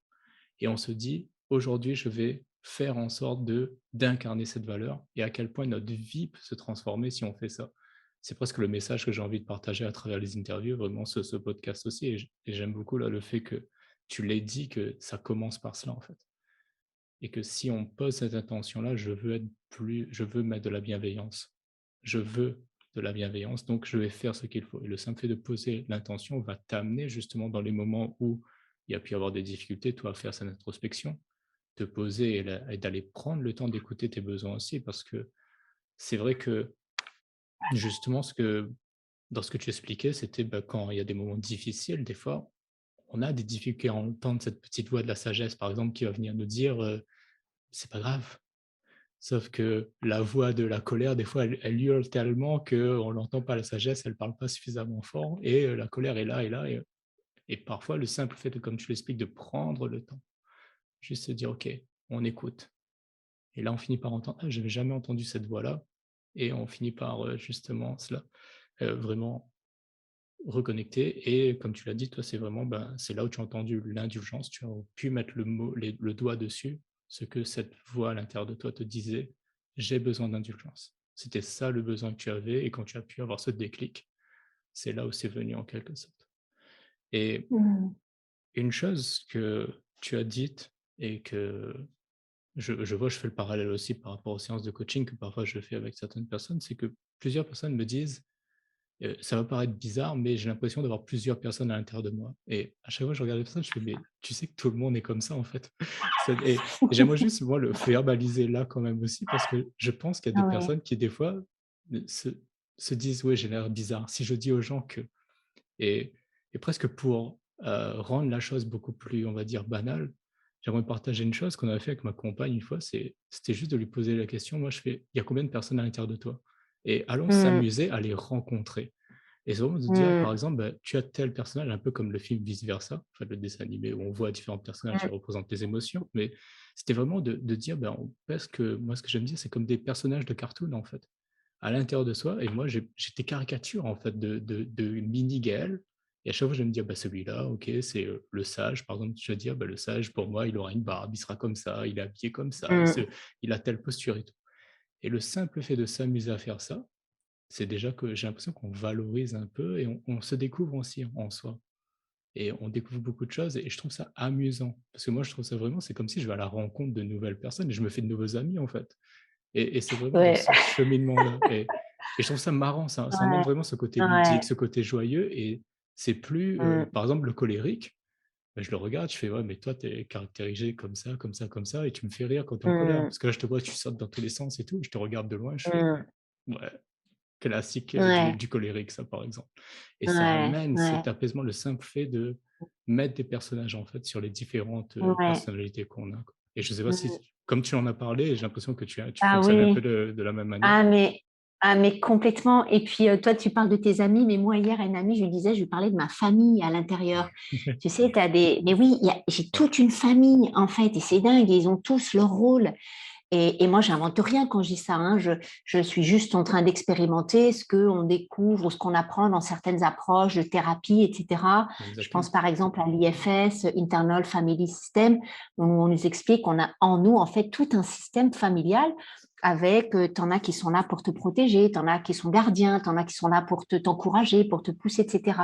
et on se dit, aujourd'hui, je vais faire en sorte d'incarner cette valeur et à quel point notre vie peut se transformer si on fait ça. C'est presque le message que j'ai envie de partager à travers les interviews, vraiment ce podcast aussi. Et j'aime beaucoup là, le fait que tu l'aies dit, que ça commence par cela, en fait. Et que si on pose cette intention-là, je veux mettre de la bienveillance. Je veux de la bienveillance, donc je vais faire ce qu'il faut. Et le simple fait de poser l'intention va t'amener justement dans les moments où il y a pu y avoir des difficultés, toi, à faire cette introspection, te poser et d'aller prendre le temps d'écouter tes besoins aussi, parce que c'est vrai que justement, dans ce que tu expliquais, c'était quand il y a des moments difficiles, des fois, on a des difficultés à entendre cette petite voix de la sagesse, par exemple, qui va venir nous dire c'est pas grave. Sauf que la voix de la colère, des fois, elle hurle tellement qu'on n'entend pas la sagesse, elle parle pas suffisamment fort et la colère est là et là. Et parfois, le simple fait, comme tu l'expliques, de prendre le temps, juste se dire, OK, on écoute. Et là, on finit par entendre, ah, je n'avais jamais entendu cette voix-là. Et on finit par justement cela, vraiment reconnecter. Et comme tu l'as dit, toi, c'est vraiment, c'est là où tu as entendu l'indulgence, tu as pu mettre le doigt dessus, ce que cette voix à l'intérieur de toi te disait, j'ai besoin d'indulgence. C'était ça le besoin que tu avais, et quand tu as pu avoir ce déclic, c'est là où c'est venu en quelque sorte. Et mmh. une chose que tu as dite, et que je vois, je fais le parallèle aussi par rapport aux séances de coaching que parfois je fais avec certaines personnes, c'est que plusieurs personnes me disent, ça va paraître bizarre, mais j'ai l'impression d'avoir plusieurs personnes à l'intérieur de moi. Et à chaque fois que je regarde les personnes, je fais: «Mais tu sais que tout le monde est comme ça, en fait». Et j'aimerais juste, moi, le verbaliser là quand même aussi, parce que je pense qu'il y a des Ah ouais. personnes qui, des fois, se disent: «Ouais, j'ai l'air bizarre». Si je dis aux gens que et presque pour, rendre la chose beaucoup plus, on va dire, banale, j'aimerais partager une chose qu'on avait fait avec ma compagne une fois, c'était juste de lui poser la question, moi je fais: «Il y a combien de personnes à l'intérieur de toi? Et allons Mmh, s'amuser à les rencontrer». Et c'est vraiment de dire, par mmh, exemple, tu as tel personnage, un peu comme le film Vice Versa, en fait, le dessin animé où on voit différents personnages qui mmh, représentent les émotions, mais c'était vraiment de dire, moi, ce que j'aime dire, c'est comme des personnages de cartoon, en fait. à l'intérieur de soi. Et moi, j'étais caricature, en fait, de mini Gaël. Et à chaque fois, je vais me dire, bah, celui-là, ok, c'est le sage. Par exemple, je vais dire, bah, le sage, pour moi, il aura une barbe, il sera comme ça, il est habillé comme ça, Mm. il a telle posture et tout. Et le simple fait de s'amuser à faire ça, c'est déjà que j'ai l'impression qu'on valorise un peu et on se découvre aussi en soi. Et on découvre beaucoup de choses et je trouve ça amusant. Parce que moi, je trouve ça vraiment, c'est comme si je vais à la rencontre de nouvelles personnes et je me fais de nouveaux amis, en fait. Et c'est vraiment dans Ouais, ce cheminement-là. Et je trouve ça marrant, ça emmène ouais, vraiment ce côté ludique, ouais. ce côté joyeux. Et c'est plus, Mm, par exemple, le colérique, bah, je le regarde, je fais, ouais, mais toi, tu es caractérisé comme ça, comme ça, comme ça, et tu me fais rire quand tu es en colère. mm, Parce que là, je te vois, tu sautes dans tous les sens et tout, je te regarde de loin, je fais, mm. ouais, classique Ouais, du colérique, ça, par exemple. Et ça ouais, amène ouais, cet apaisement, le simple fait de mettre des personnages, en fait, sur les différentes ouais. personnalités qu'on a, quoi. Et je sais pas si, Mm. comme tu en as parlé, j'ai l'impression que tu Ah fonctionnes un peu oui. de la même manière. Ah mais, mais complètement. Et puis toi, tu parles de tes amis, mais moi, hier, une amie, je lui disais, je lui parlais de ma famille à l'intérieur. Tu sais, t'as des. Mais oui, j'ai Ouais, toute une famille, en fait, et c'est dingue, ils ont tous leur rôle. Et moi, j'invente rien quand je dis ça, hein. Je suis juste en train d'expérimenter ce qu'on découvre, ce qu'on apprend dans certaines approches de thérapie, etc. Je pense exactement. par exemple à l'IFS, Internal Family System, où on nous explique qu'on a en nous, en fait, tout un système familial avec, t'en as qui sont là pour te protéger, t'en as qui sont gardiens, t'en as qui sont là pour t'encourager, pour te pousser, etc.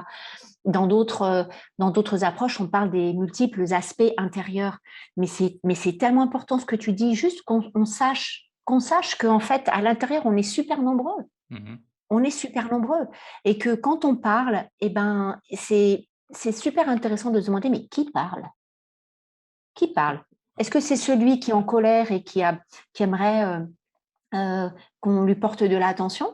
Dans d'autres approches, on parle des multiples aspects intérieurs. Mais c'est tellement important ce que tu dis, juste qu'on sache qu'en fait, à l'intérieur, on est super nombreux. Mhm. On est super nombreux. Et que quand on parle, eh ben, c'est super intéressant de se demander, mais qui parle? Qui parle? Est-ce que c'est celui qui est en colère et qui aimerait qu'on lui porte de l'attention?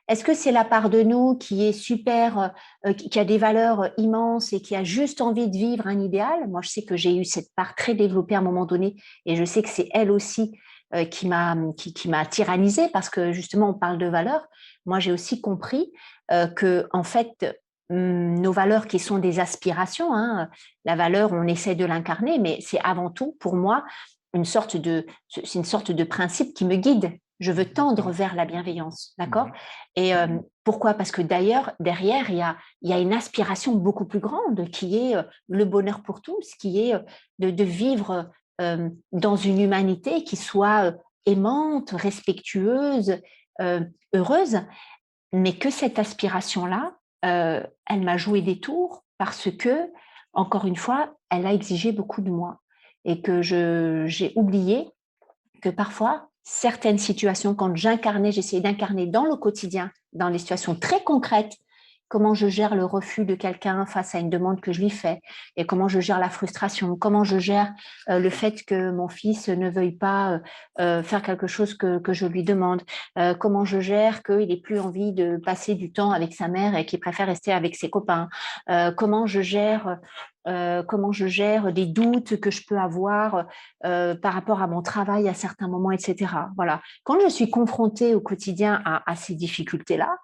Est-ce que c'est la part de nous qui est super, qui a des valeurs immenses et qui a juste envie de vivre un idéal? Moi, je sais que j'ai eu cette part très développée à un moment donné et je sais que c'est elle aussi qui m'a tyrannisée parce que justement, on parle de valeurs. Moi, j'ai aussi compris que, en fait, nos valeurs qui sont des aspirations, hein, la valeur, on essaie de l'incarner, mais c'est avant tout, pour moi, c'est une sorte de principe qui me guide. Je veux tendre Exactement. vers la bienveillance, d'accord? Mhm. Et pourquoi? Parce que d'ailleurs, derrière, il y a une aspiration beaucoup plus grande qui est le bonheur pour tous, qui est de vivre dans une humanité qui soit aimante, respectueuse, euh, heureuse, mais que cette aspiration-là, elle m'a joué des tours parce que, encore une fois, elle a exigé beaucoup de moi et que j'ai oublié que parfois, certaines situations, quand j'essayais d'incarner dans le quotidien, dans des situations très concrètes, comment je gère le refus de quelqu'un face à une demande que je lui fais, et comment je gère la frustration, comment je gère le fait que mon fils ne veuille pas faire quelque chose que je lui demande, comment je gère qu'il n'ait plus envie de passer du temps avec sa mère et qu'il préfère rester avec ses copains, comment je gère des doutes que je peux avoir par rapport à mon travail à certains moments, etc. Voilà. Quand je suis confrontée au quotidien à ces difficultés-là,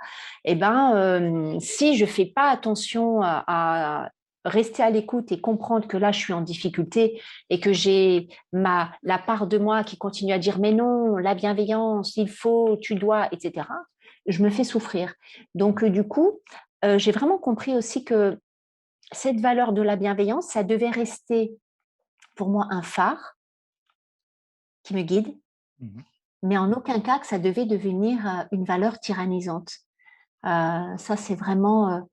eh ben, si je fais pas attention à rester à l'écoute et comprendre que là, je suis en difficulté et que j'ai la part de moi qui continue à dire mais non, la bienveillance, il faut, tu dois, etc., je me fais souffrir. Donc, du coup, j'ai vraiment compris aussi que cette valeur de la bienveillance, ça devait rester pour moi un phare qui me guide, Mhm. mais en aucun cas que ça devait devenir une valeur tyrannisante. Ça, c'est vraiment,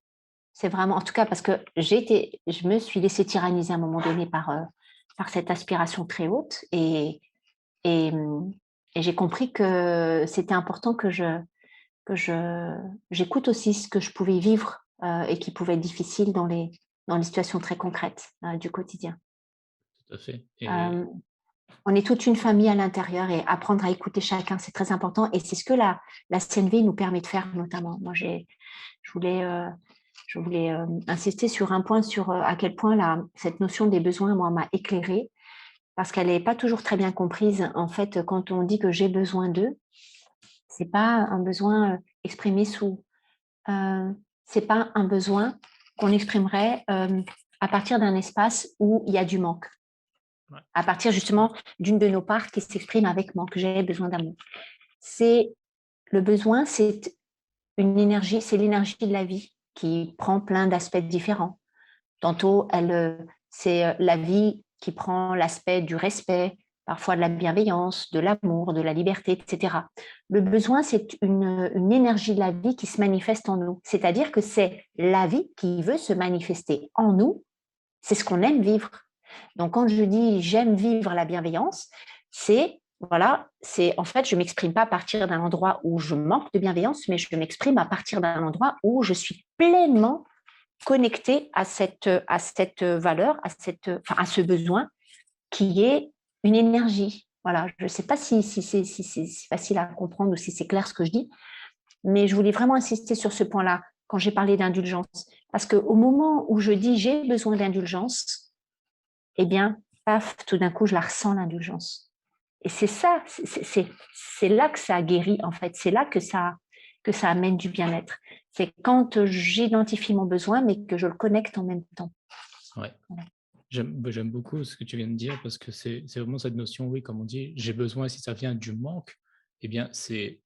en tout cas, parce que je me suis laissée tyranniser à un moment donné par cette aspiration très haute et, et j'ai compris que c'était important j'écoute aussi ce que je pouvais vivre et qui pouvait être difficile dans les situations très concrètes du quotidien. Tout à fait. Euh, on est toute une famille à l'intérieur et apprendre à écouter chacun, c'est très important et c'est ce que la CNV nous permet de faire notamment. Moi, je voulais, euh, je voulais insister sur un point, sur à quel point cette notion des besoins, moi, m'a éclairée parce qu'elle n'est pas toujours très bien comprise. En fait, quand on dit que j'ai besoin d'eux, c'est pas un besoin exprimé c'est pas un besoin qu'on exprimerait à partir d'un espace où il y a du manque, Ouais. à partir justement d'une de nos parts qui s'exprime avec manque, j'ai besoin d'amour. C'est le besoin, c'est une énergie, c'est l'énergie de la vie qui prend plein d'aspects différents. Tantôt, c'est la vie qui prend l'aspect du respect, parfois de la bienveillance, de l'amour, de la liberté, etc. Le besoin, c'est une énergie de la vie qui se manifeste en nous. C'est-à-dire que c'est la vie qui veut se manifester en nous. C'est ce qu'on aime vivre. Donc, quand je dis j'aime vivre la bienveillance, c'est en fait, je ne m'exprime pas à partir d'un endroit où je manque de bienveillance, mais je m'exprime à partir d'un endroit où je suis pleinement connectée à cette valeur, à ce besoin qui est une énergie. Voilà, je ne sais pas si c'est facile à comprendre ou si c'est clair ce que je dis, mais je voulais vraiment insister sur ce point-là quand j'ai parlé d'indulgence. Parce qu'au moment où je dis j'ai besoin d'indulgence, eh bien, paf, tout d'un coup, je la ressens, l'indulgence. Et c'est ça, c'est là que ça guérit, en fait. C'est là que ça amène du bien-être. C'est quand j'identifie mon besoin, mais que je le connecte en même temps. Ouais. Voilà. J'aime beaucoup ce que tu viens de dire parce que c'est vraiment cette notion, oui, comme on dit, j'ai besoin, si ça vient du manque, eh bien, c'est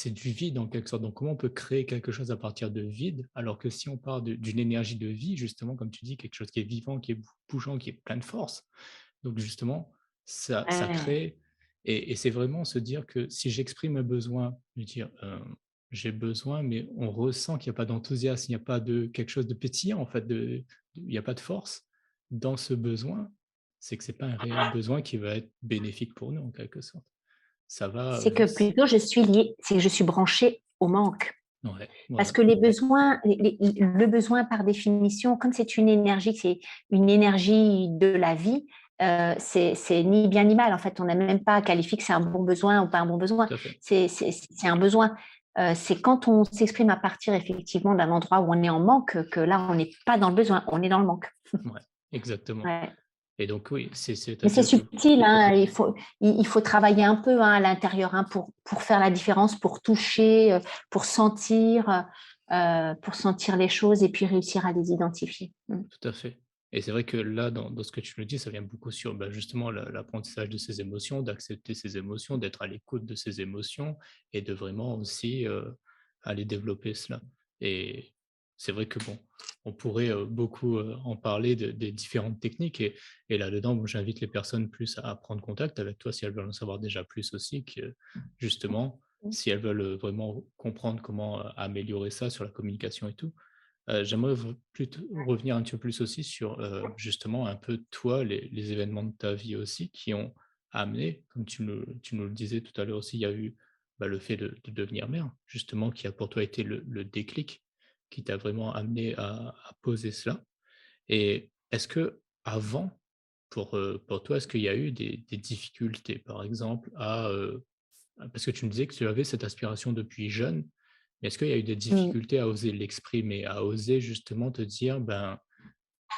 du vide en quelque sorte. Donc, comment on peut créer quelque chose à partir de vide, alors que si on part d'une énergie de vie, justement, comme tu dis, quelque chose qui est vivant, qui est bougeant, qui est plein de force, donc justement, ça crée, et c'est vraiment se dire que si j'exprime un besoin, je dire, j'ai besoin, mais on ressent qu'il n'y a pas d'enthousiasme, il n'y a pas de quelque chose de pétillant, en fait, il n'y a pas de force dans ce besoin, c'est que c'est pas un réel besoin qui va être bénéfique pour nous, en quelque sorte. Ça va C'est que juste... plutôt je suis liée, c'est que je suis branchée au manque. Ouais, Parce voilà, que les besoins, le besoin par définition, comme c'est une énergie, c'est une énergie de la vie, c'est ni bien ni mal. En fait, on n'a même pas à qualifier que c'est un bon besoin ou pas un bon besoin. tout à fait. C'est un besoin. C'est quand on s'exprime à partir effectivement d'un endroit où on est en manque que là, on n'est pas dans le besoin, on est dans le manque. Ouais, exactement. Ouais. Et donc, oui, Mais c'est c'est-à-dire que... subtil, hein, il faut travailler un peu à l'intérieur pour faire la différence, pour toucher, pour sentir les choses et puis réussir à les identifier. Tout à fait. Et c'est vrai que là, dans ce que tu me dis, ça vient beaucoup sur justement l'apprentissage de ses émotions, d'accepter ses émotions, d'être à l'écoute de ses émotions et de vraiment aussi aller développer cela. Et c'est vrai que bon, on pourrait beaucoup en parler des différentes techniques. Et là-dedans, moi, j'invite les personnes plus à prendre contact avec toi si elles veulent en savoir déjà plus aussi, que justement, si elles veulent vraiment comprendre comment améliorer ça sur la communication et tout. J'aimerais plutôt revenir un petit peu plus aussi sur, justement un peu toi, les événements de ta vie aussi qui ont amené, comme tu nous le disais tout à l'heure aussi, il y a eu, le fait de devenir mère, justement, qui a pour toi été le déclic, qui t'a vraiment amené à poser cela. Et est-ce qu'avant, pour toi, est-ce qu'il y a eu des difficultés, par exemple, parce que tu me disais que tu avais cette aspiration depuis jeune, mais est-ce qu'il y a eu des Mm. difficultés à oser l'exprimer, à oser justement te dire, ben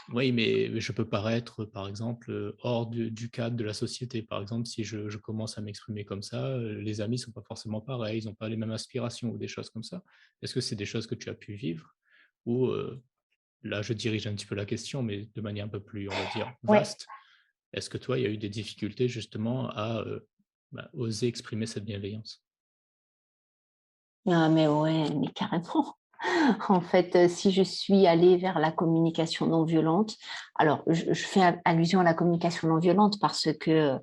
oui, mais je peux paraître, par exemple, hors du cadre de la société. Par exemple, si je commence à m'exprimer comme ça, les amis sont pas forcément pareils, ils n'ont pas les mêmes aspirations ou des choses comme ça. Est-ce que c'est des choses que tu as pu vivre? Ou là, je dirige un petit peu la question, mais de manière un peu plus, on va dire, Ouais. vaste. Est-ce que toi, il y a eu des difficultés justement à oser exprimer cette bienveillance? Ah, mais ouais, mais carrément. En fait, si je suis allée vers la communication non violente, alors je fais allusion à la communication non violente parce que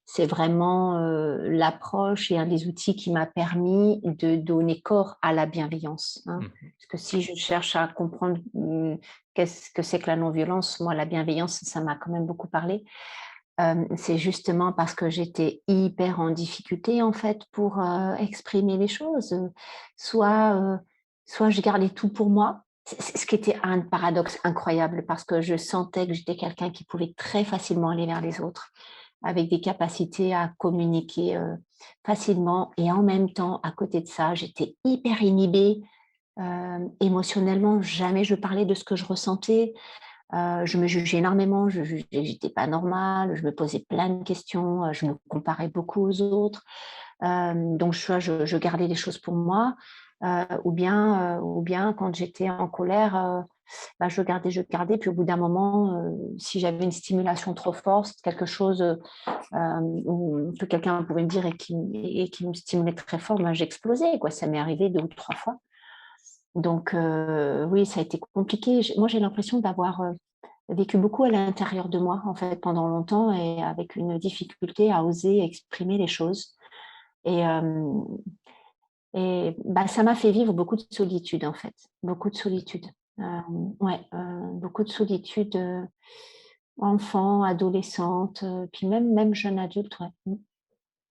c'est vraiment l'approche et un des outils qui m'a permis de donner corps à la bienveillance, hein. Mmh. Parce que si je cherche à comprendre qu'est-ce que c'est que la non-violence, moi, la bienveillance, ça m'a quand même beaucoup parlé. C'est justement parce que j'étais hyper en difficulté, en fait, pour exprimer les choses. Soit, soit je gardais tout pour moi, ce qui était un paradoxe incroyable parce que je sentais que j'étais quelqu'un qui pouvait très facilement aller vers les autres, avec des capacités à communiquer facilement. Et en même temps, à côté de ça, j'étais hyper inhibée émotionnellement. Jamais je parlais de ce que je ressentais. Je me jugeais énormément, je jugeais que j'étais pas normale, je me posais plein de questions, je me comparais beaucoup aux autres. Donc soit je gardais les choses pour moi, ou bien quand j'étais en colère, bah, je gardais. Puis au bout d'un moment, si j'avais une stimulation trop forte, quelque chose que quelqu'un pouvait me dire et qui me stimulait très fort, bah, j'explosais, quoi. Ça m'est arrivé 2 ou 3 fois. Donc, oui, ça a été compliqué. Moi, j'ai l'impression d'avoir vécu beaucoup à l'intérieur de moi, en fait, pendant longtemps et avec une difficulté à oser exprimer les choses. Et, bah, ça m'a fait vivre beaucoup de solitude, en fait, beaucoup de solitude. Ouais, beaucoup de solitude, enfant, adolescente, puis même jeune adulte, ouais.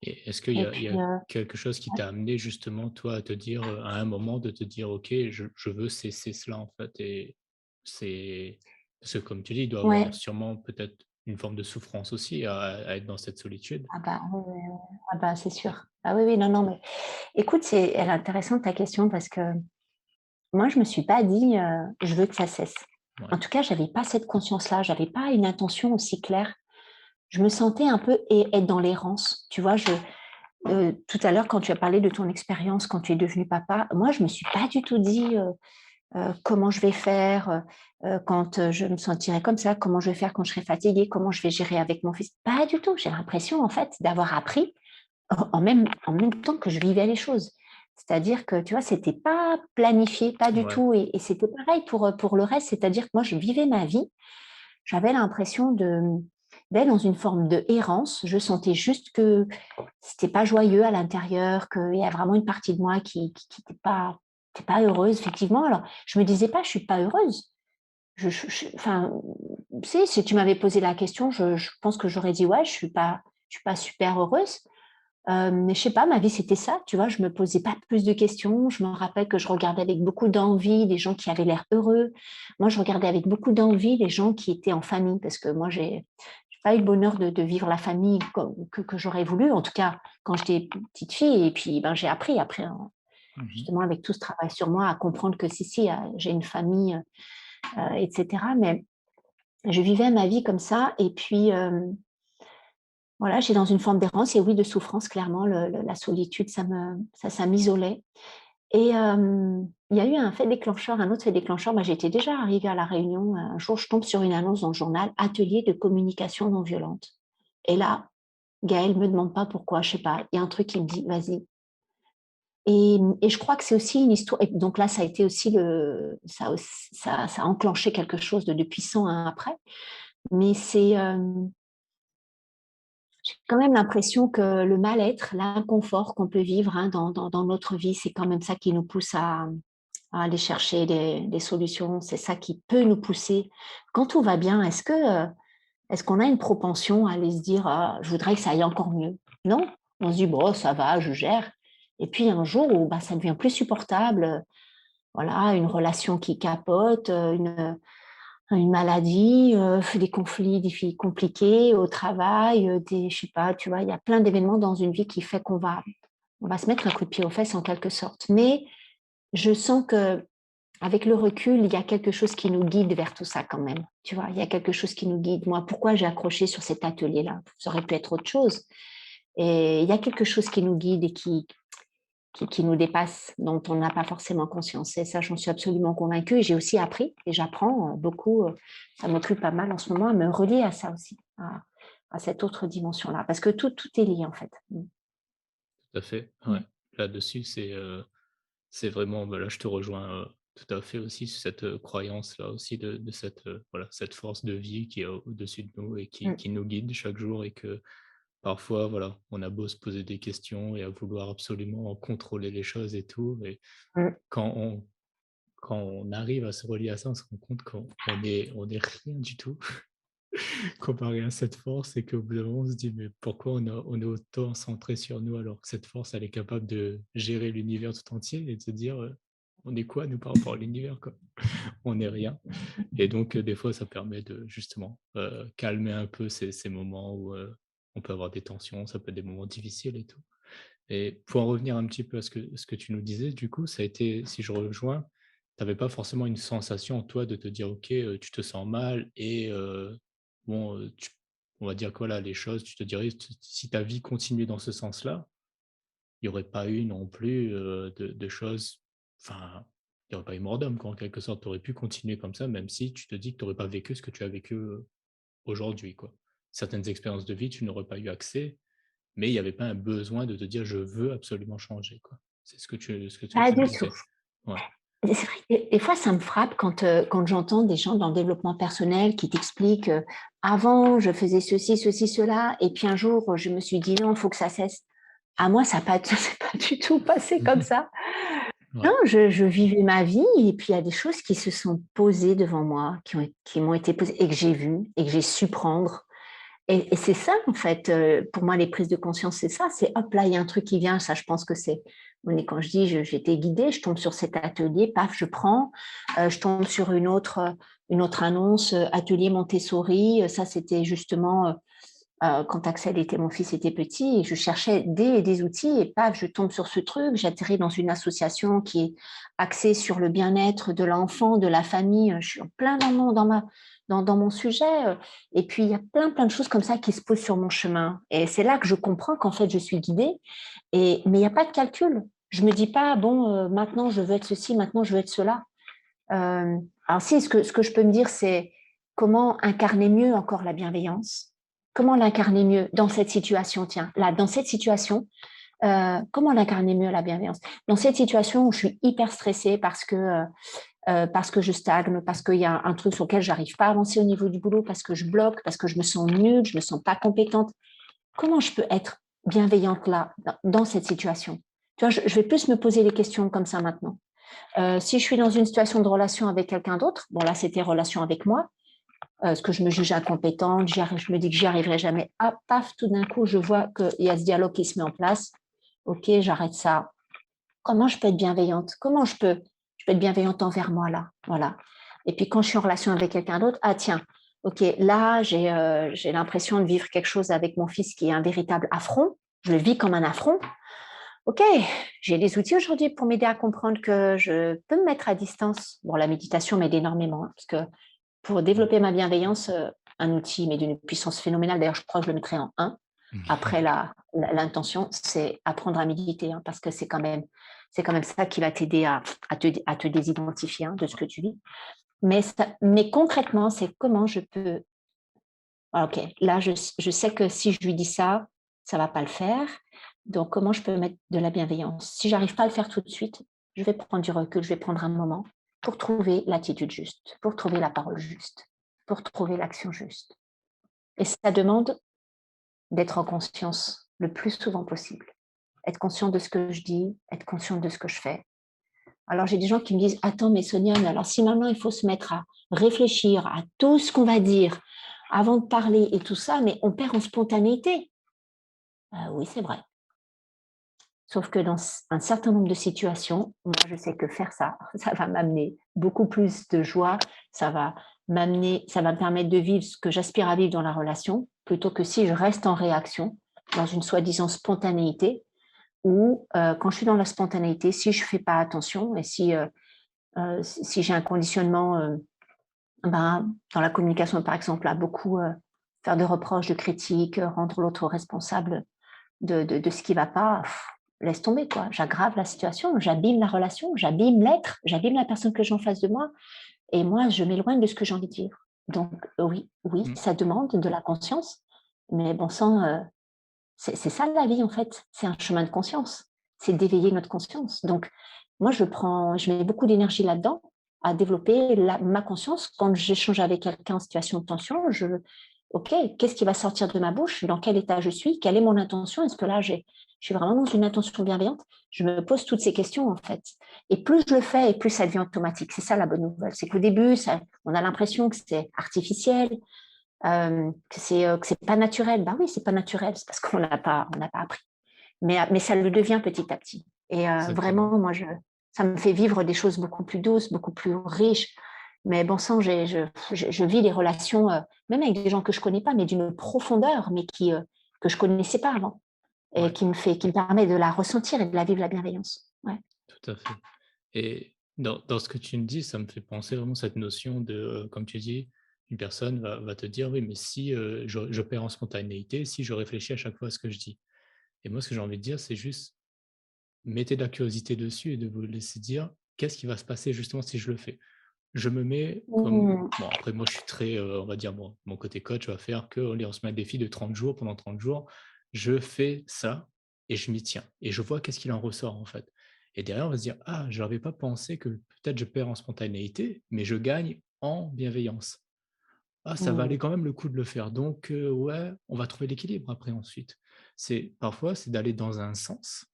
Et est-ce qu'il y Et a il y puis, a quelque chose qui ouais, t'a amené justement, toi, à te dire, à un moment de te dire: «OK, je veux cesser cela», en fait et c'est parce que comme tu dis, il doit y avoir ouais. sûrement peut-être une forme de souffrance aussi à être dans cette solitude? Ah bah, oui, oui, oui. Ah bah, c'est sûr. Ah oui, oui, non, non, mais écoute, elle est intéressante ta question parce que moi, je me suis pas dit, «Je veux que ça cesse». En Ouais, tout cas, j'avais pas cette conscience-là, j'avais pas une intention aussi claire. Je me sentais un peu être dans l'errance, tu vois? Tout à l'heure, quand tu as parlé de ton expérience quand tu es devenu papa, moi, je me suis pas du tout dit, comment je vais faire, quand, je me sentirai comme ça, comment je vais faire quand je serai fatiguée, comment je vais gérer avec mon fils. Pas du tout. J'ai l'impression, en fait, d'avoir appris en même temps que je vivais les choses. C'est-à-dire que, tu vois, c'était pas planifié, pas du ouais, tout et c'était pareil pour le reste. C'est-à-dire que moi, je vivais ma vie, j'avais l'impression d'être dans une forme de errance. Je sentais juste que c'était pas joyeux à l'intérieur, qu'il y a vraiment une partie de moi qui était pas heureuse, effectivement. Alors, je me disais pas: «Je suis pas heureuse». Enfin, tu sais, si tu m'avais posé la question, je pense que j'aurais dit: «Ouais, je suis pas super heureuse». Mais je sais pas, ma vie, c'était ça, tu vois? Je me posais pas plus de questions. Je me rappelle que je regardais avec beaucoup d'envie les gens qui avaient l'air heureux. Moi, je regardais avec beaucoup d'envie les gens qui étaient en famille parce que moi, j'ai pas eu le bonheur de vivre la famille comme que j'aurais voulu, en tout cas quand j'étais petite fille et puis, ben, j'ai appris après, hein, mmh justement avec tout ce travail sur moi à comprendre que si, j'ai une famille, et cetera. Mais je vivais ma vie comme ça et puis, voilà, j'étais dans une forme d'errance et oui, de souffrance clairement, la solitude, ça m'isolait et il y a eu un fait déclencheur, un autre fait déclencheur. Moi, j'étais déjà arrivée à La Réunion, un jour, je tombe sur une annonce dans le journal: «Atelier de communication non violente» et là, Gaëlle, me demande pas pourquoi, je sais pas, il y a un truc qui me dit: «Vas-y». Et je crois que c'est aussi une histoire et donc là, ça a été aussi ça a enclenché quelque chose de puissant, hein, après. Mais j'ai quand même l'impression que le mal-être, l'inconfort qu'on peut vivre, hein, dans notre vie, c'est quand même ça qui nous pousse à aller chercher des solutions. C'est ça qui peut nous pousser. Quand tout va bien, est-ce qu'on a une propension à aller se dire: «Ah, je voudrais que ça aille encore mieux»? Non, on se dit: «Bon, ça va, je gère» et puis un jour où, bah, ça devient plus supportable, voilà, une relation qui capote, une maladie, des conflits compliqués au travail, je sais pas, tu vois? Il y a plein d'événements dans une vie qui fait qu'on va se mettre un coup de pied aux fesses en quelque sorte. Mais je sens qu'avec le recul, il y a quelque chose qui nous guide vers tout ça quand même, tu vois? Il y a quelque chose qui nous guide. Moi, pourquoi j'ai accroché sur cet atelier-là? Ça aurait pu être autre chose et il y a quelque chose qui nous guide et qui nous dépasse, dont on n'a pas forcément conscience. Et ça, j'en suis absolument convaincue. Et j'ai aussi appris, et j'apprends beaucoup, ça m'occupe pas mal en ce moment, à me relier à ça aussi, à cette autre dimension-là, parce que tout est lié en fait. tout à fait, ouais. Mm. Là-dessus, c'est vraiment, bah, là, je te rejoins, tout à fait aussi sur cette, croyance-là aussi de cette, voilà, cette force de vie qui est au-dessus de nous et Mm. qui nous guide chaque jour et que parfois, voilà, on a beau se poser des questions et à vouloir absolument contrôler les choses et tout et Mm. quand on arrive à se relier à ça, on se rend compte qu'on est rien du tout comparé à cette force et qu'au bout d'un moment, on se dit: «Mais pourquoi on est autant centré sur nous alors que cette force, elle est capable de gérer l'univers tout entier?» et de se dire, «On est quoi nous par rapport à l'univers, quoi? On n'est rien» et donc des fois, ça permet de justement, calmer un peu ces moments où, on peut avoir des tensions, ça peut être des moments difficiles et tout. Et pour en revenir un petit peu à ce que tu nous disais, du coup, ça a été si je rejoins, tu avais pas forcément une sensation, toi, de te dire: «OK, tu te sens mal» et bon, tu on va dire que voilà, les choses, tu te dirais si ta vie continuait dans ce sens-là, il y aurait pas eu non plus, de choses enfin, il n'y aurait pas eu mort d'homme, quoi, en quelque sorte. Tu aurais pu continuer comme ça, même si tu te dis que tu n'aurais pas vécu ce que tu as vécu aujourd'hui, quoi. Certaines expériences de vie, tu n'aurais pas eu accès, mais il n'y avait pas un besoin de te dire: «Je veux absolument changer», quoi. C'est ce que Pas tu me du tout. disais. Ouais. Et c'est vrai que des fois, ça me frappe quand j'entends des gens dans le développement personnel qui t'expliquent, avant, je faisais ceci, ceci, cela, et puis un jour, je me suis dit: «Non, il faut que ça cesse». À moi, ça pas ça s'est pas du tout passé comme ça. Non, Ouais. je vivais ma vie et puis il y a des choses qui se sont posées devant moi, qui m'ont été posées et que j'ai vues et que j'ai su prendre. Et c'est ça, en fait, pour moi, les prises de conscience, c'est ça. C'est hop, là, il y a un truc qui vient. Ça, je pense que c'est. Quand je dis j'étais guidée, je tombe sur cet atelier, paf, je prends. Je tombe sur une autre annonce, atelier Montessori. Ça, c'était justement quand Axel était mon fils était petit. Et je cherchais des outils et paf, je tombe sur ce truc. J'atterris dans une association qui est axée sur le bien-être de l'enfant, de la famille. Je suis en plein dans mon sujet. Et puis, il y a plein de choses comme ça qui se posent sur mon chemin. Et c'est là que je comprends qu'en fait, je suis guidée. Mais il n'y a pas de calcul. Je me dis pas, bon, maintenant, je veux être ceci, maintenant, je veux être cela. Alors si, ce que je peux me dire, c'est comment incarner mieux encore la bienveillance. Comment l'incarner mieux dans cette situation, tiens, là, dans cette situation, comment l'incarner mieux la bienveillance. Dans cette situation où je suis hyper stressée parce que je stagne, parce qu'il y a un truc sur lequel j'arrive pas à avancer au niveau du boulot, parce que je bloque, parce que je me sens nulle, je me sens pas compétente. Comment je peux être bienveillante là, dans cette situation? Tu vois, je vais plus me poser les questions comme ça maintenant. Si je suis dans une situation de relation avec quelqu'un d'autre, bon là c'était relation avec moi, parce que je me juge incompétente, je me dis que j'y arriverai jamais. Ah, paf, tout d'un coup, je vois qu'il y a ce dialogue qui se met en place. Ok, j'arrête ça. Comment je peux être bienveillante? Je peux être bienveillante envers moi là? Voilà. Et puis quand je suis en relation avec quelqu'un d'autre, ah tiens, ok, là j'ai l'impression de vivre quelque chose avec mon fils qui est un véritable affront. Je le vis comme un affront. Ok, j'ai des outils aujourd'hui pour m'aider à comprendre que je peux me mettre à distance. Bon, la méditation m'aide énormément, hein, parce que pour développer ma bienveillance, un outil, mais d'une puissance phénoménale. D'ailleurs, je crois que je le mettrai en un. Après, l'intention, c'est apprendre à méditer, hein, parce que c'est quand même ça qui va t'aider à te désidentifier de ce que tu vis. Mais concrètement, c'est comment je peux. Ah, ok, là, je sais que si je lui dis ça, ça va pas le faire. Donc, comment je peux mettre de la bienveillance? Si j'arrive pas à le faire tout de suite, je vais prendre du recul, je vais prendre un moment pour trouver l'attitude juste, pour trouver la parole juste, pour trouver l'action juste. Et ça demande d'être en conscience le plus souvent possible. Être conscient de ce que je dis, être conscient de ce que je fais. Alors, j'ai des gens qui me disent, attends, mais Sonia, mais alors si maintenant il faut se mettre à réfléchir à tout ce qu'on va dire avant de parler et tout ça, mais on perd en spontanéité. Oui, c'est vrai. Sauf que dans un certain nombre de situations, moi, je sais que faire ça, ça va m'amener beaucoup plus de joie, ça va ça va me permettre de vivre ce que j'aspire à vivre dans la relation, plutôt que si je reste en réaction, dans une soi-disant spontanéité, ou quand je suis dans la spontanéité, si je ne fais pas attention et si j'ai un conditionnement dans la communication, par exemple, à beaucoup faire de reproches, de critiques, rendre l'autre responsable de ce qui ne va pas, laisse tomber, quoi. J'aggrave la situation, j'abîme la relation, j'abîme l'être, j'abîme la personne que j'ai en face de moi. Et moi, je m'éloigne de ce que j'ai envie de vivre. Donc, oui, Mm. ça demande de la conscience. Mais bon sang, c'est ça la vie, en fait. C'est un chemin de conscience. C'est d'éveiller notre conscience. Donc, moi, je mets beaucoup d'énergie là-dedans, à développer ma conscience. Quand j'échange avec quelqu'un en situation de tension, OK, qu'est-ce qui va sortir de ma bouche? Dans quel état je suis? Quelle est mon intention? Est-ce que là, je suis vraiment dans une intention bienveillante? Je me pose toutes ces questions, en fait. Et plus je le fais, et plus ça devient automatique. C'est ça la bonne nouvelle. C'est qu'au début, on a l'impression que c'est artificiel, que c'est pas naturel. Ben oui, c'est pas naturel, c'est parce on n'a pas appris. Mais ça le devient petit à petit. Et Exactement. vraiment, ça me fait vivre des choses beaucoup plus douces, beaucoup plus riches. Mais bon sang, je vis des relations, même avec des gens que je connais pas, mais d'une profondeur, mais que je connaissais pas avant, et Ouais, qui me permet de la ressentir et de la vivre la bienveillance. Ouais. tout à fait. Et dans ce que tu me dis, ça me fait penser vraiment cette notion de, comme tu dis, une personne va te dire: «Oui, mais si, je perds en spontanéité, si je réfléchis à chaque fois à ce que je dis». Et moi, ce que j'ai envie de dire, c'est juste: mettez de la curiosité dessus et de vous laisser dire: qu'est-ce qui va se passer justement si je le fais? Je me mets comme Mmh. bon après moi je suis très, on va dire mon côté coach va faire que allez on se met un défi de 30 jours, pendant 30 jours, je fais ça et je m'y tiens et je vois qu'est-ce qu'il en ressort en fait et derrière on va se dire: «Ah, je n'avais pas pensé que peut-être je perds en spontanéité, mais je gagne en bienveillance. Ah, ça va aller Mmh. quand même le coup de le faire donc ouais, on va trouver l'équilibre après ensuite». C'est d'aller dans un sens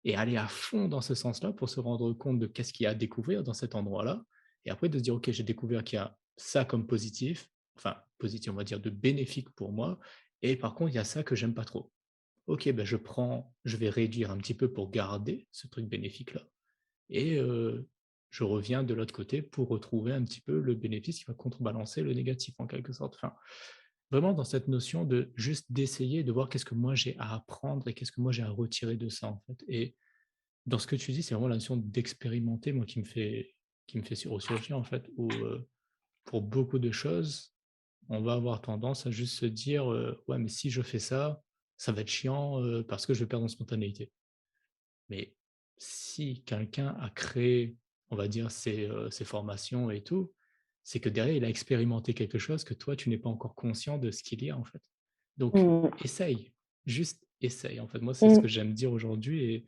et aller à fond dans ce sens-là pour se rendre compte de qu'est-ce qu'il y a à découvrir dans cet endroit-là et après de se dire: «OK, j'ai découvert qu'il y a ça comme positif», enfin positif, on va dire de bénéfique pour moi et par contre il y a ça que j'aime pas trop. OK, ben je vais réduire un petit peu pour garder ce truc bénéfique-là et je reviens de l'autre côté pour retrouver un petit peu le bénéfice qui va contrebalancer le négatif en quelque sorte. Enfin, vraiment dans cette notion de juste d'essayer de voir qu'est-ce que moi j'ai à apprendre et qu'est-ce que moi j'ai à retirer de ça en fait et dans ce que tu dis, c'est vraiment la notion d'expérimenter, moi, qui me fait ressurgir, en fait, où, pour beaucoup de choses, on va avoir tendance à juste se dire, «Ouais, mais si je fais ça, ça va être chiant, parce que je vais perdre en spontanéité». Mais si quelqu'un a créé, on va dire, ses formations et tout, c'est que derrière, il a expérimenté quelque chose que toi, tu n'es pas encore conscient de ce qu'il y a, en fait. Donc Mmh. essaye, juste essaye, en fait. Moi, c'est ce que Mmh. j'aime dire aujourd'hui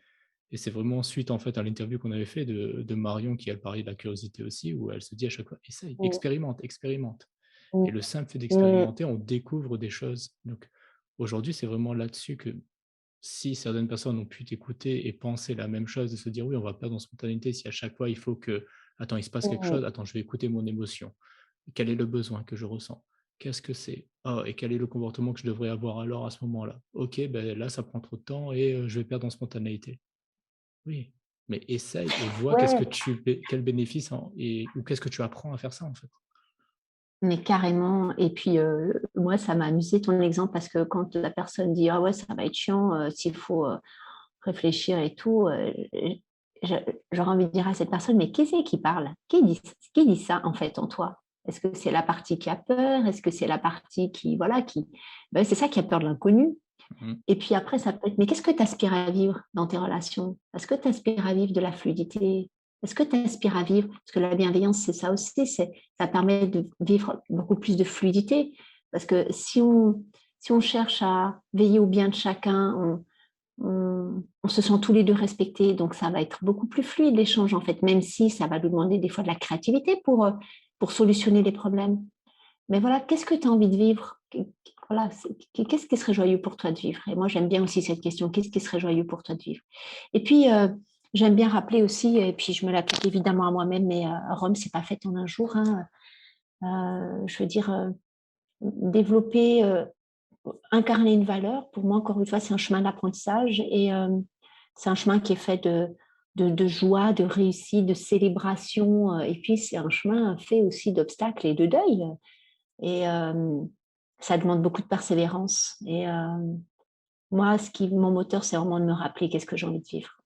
et c'est vraiment suite, en fait, à l'interview qu'on avait fait de Marion qui, elle, parlait de la curiosité aussi, où elle se dit à chaque fois: «Essaye, Mmh. expérimente, expérimente» et Mmh. le simple fait Mmh. d'expérimenter, on découvre des choses. Donc aujourd'hui, c'est vraiment là-dessus que si certaines personnes ont pu t'écouter et penser la même chose, de se dire: «Oui, on va perdre en spontanéité si à chaque fois il faut que attends, il se passe quelque Mmh. chose, attends, je vais écouter mon émotion. Quel est le besoin que je ressens? Qu'est-ce que c'est? Oh et quel est le comportement que je devrais avoir alors à ce moment-là? OK, ben là, ça prend trop de temps et je vais perdre en spontanéité». Oui, mais essaye et vois qu'est-ce que Ouais, tu bé quel bénéfice en et ou qu'est-ce que tu apprends à faire ça, en fait. mais carrément et puis, moi ça m'a amusé ton exemple parce que quand la personne dit: «Ah ouais, ça va être chiant, s'il faut, réfléchir et tout», je j'aurais envie de dire à cette personne: «Mais qui c'est qui parle? Qui dit ça en fait en toi? Est-ce que c'est la partie qui a peur? Est-ce que c'est la partie qui voilà qui» bah, c'est ça qui a peur de l'inconnu. Mmh. Et puis après, ça peut être, mais qu'est-ce que tu aspires à vivre dans tes relations? Est-ce que tu aspires à vivre de la fluidité? Est-ce que tu aspires à vivre, parce que la bienveillance, c'est ça aussi, ça permet de vivre beaucoup plus de fluidité. Parce que si on cherche à veiller au bien de chacun, on se sent tous les deux respectés, donc ça va être beaucoup plus fluide l'échange en fait, même si ça va nous demander des fois de la créativité pour solutionner les problèmes. Mais voilà, qu'est-ce que tu as envie de vivre? Voilà, qu'est-ce qui serait joyeux pour toi de vivre? Et moi, j'aime bien aussi cette question, qu'est-ce qui serait joyeux pour toi de vivre? Et puis, j'aime bien rappeler aussi, et puis je me l'applique évidemment à moi-même, mais Rome, c'est pas fait en un jour, hein. Je veux dire, développer, incarner une valeur, pour moi, encore une fois, c'est un chemin d'apprentissage et c'est un chemin qui est fait de joie, de réussite, de célébration, et puis c'est un chemin fait aussi d'obstacles et de deuil. Et ça demande beaucoup de persévérance et moi, mon moteur, c'est vraiment de me rappeler qu'est-ce que j'ai envie de vivre.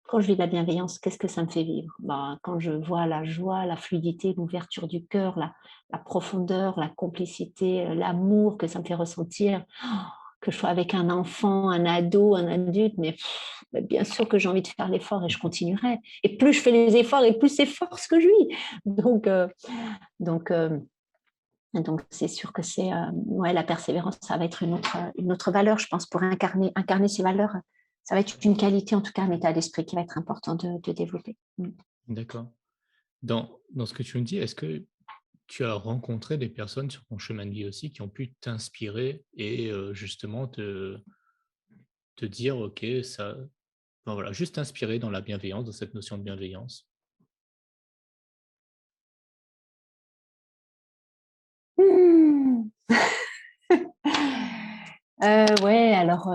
Quand je vis de la bienveillance, qu'est-ce que ça me fait vivre? Ben, quand je vois la joie, la fluidité, l'ouverture du cœur, la profondeur, la complicité, l'amour que ça me fait ressentir, que je sois avec un enfant, un ado, un adulte, mais bien sûr que j'ai envie de faire l'effort et je continuerai. Et plus je fais les efforts et plus c'est fort ce que je vis. Donc, donc donc c'est sûr que c'est, ouais, la persévérance, ça va être une autre valeur, je pense, pour incarner ces valeurs. Ça va être une qualité, en tout cas, un état d'esprit qui va être important de développer. Mmh. D'accord. Dans ce que tu me dis, est-ce que tu as rencontré des personnes sur ton chemin de vie aussi qui ont pu t'inspirer et justement te dire: «OK, ça» enfin voilà, juste t'inspirer dans la bienveillance, dans cette notion de bienveillance? Mmh. Ouais, alors,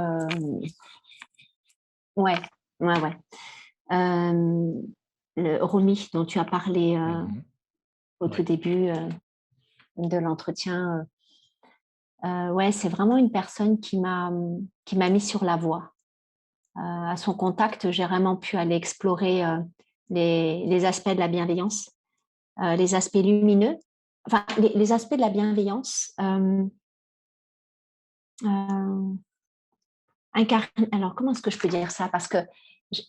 ouais, ouais, ouais. Hem, le Romy dont tu as parlé, Mmh. au tout Ouais, début, de l'entretien, ouais, c'est vraiment une personne qui m'a mis sur la voie. À son contact, j'ai vraiment pu aller explorer, les aspects de la bienveillance, les aspects lumineux, enfin les aspects de la bienveillance, Alors, comment est-ce que je peux dire ça? Parce que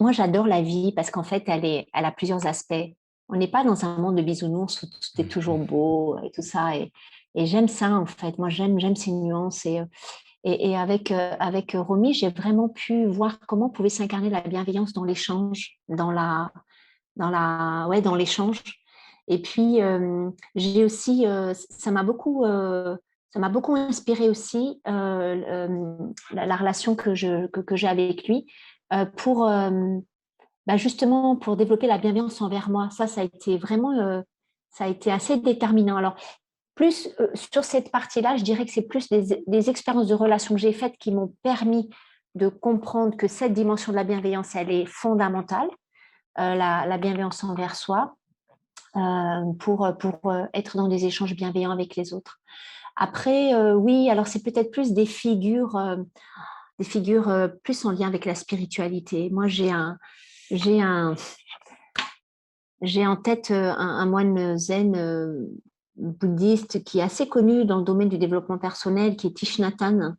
moi, j'adore la vie parce qu'en fait, elle a plusieurs aspects. On n'est pas dans un monde de bisounours où tout est toujours beau et tout ça. Et j'aime ça, en fait. Moi, j'aime ces nuances. Et avec Romy, j'ai vraiment pu voir comment pouvait s'incarner la bienveillance dans l'échange, ouais, dans l'échange. Et puis, j'ai aussi, ça m'a beaucoup inspiré aussi la relation que j'ai avec lui pour justement pour développer la bienveillance envers moi. Ça a été vraiment, ça a été assez déterminant. Alors, plus sur cette partie-là, je dirais que c'est plus des expériences de relations que j'ai faites qui m'ont permis de comprendre que cette dimension de la bienveillance, elle est fondamentale, la bienveillance envers soi, pour être dans des échanges bienveillants avec les autres. Après, oui, alors c'est peut-être plus des figures plus en lien avec la spiritualité. Moi, j'ai un, j'ai en tête un moine zen bouddhiste qui est assez connu dans le domaine du développement personnel, qui est Thich Nhat Hanh.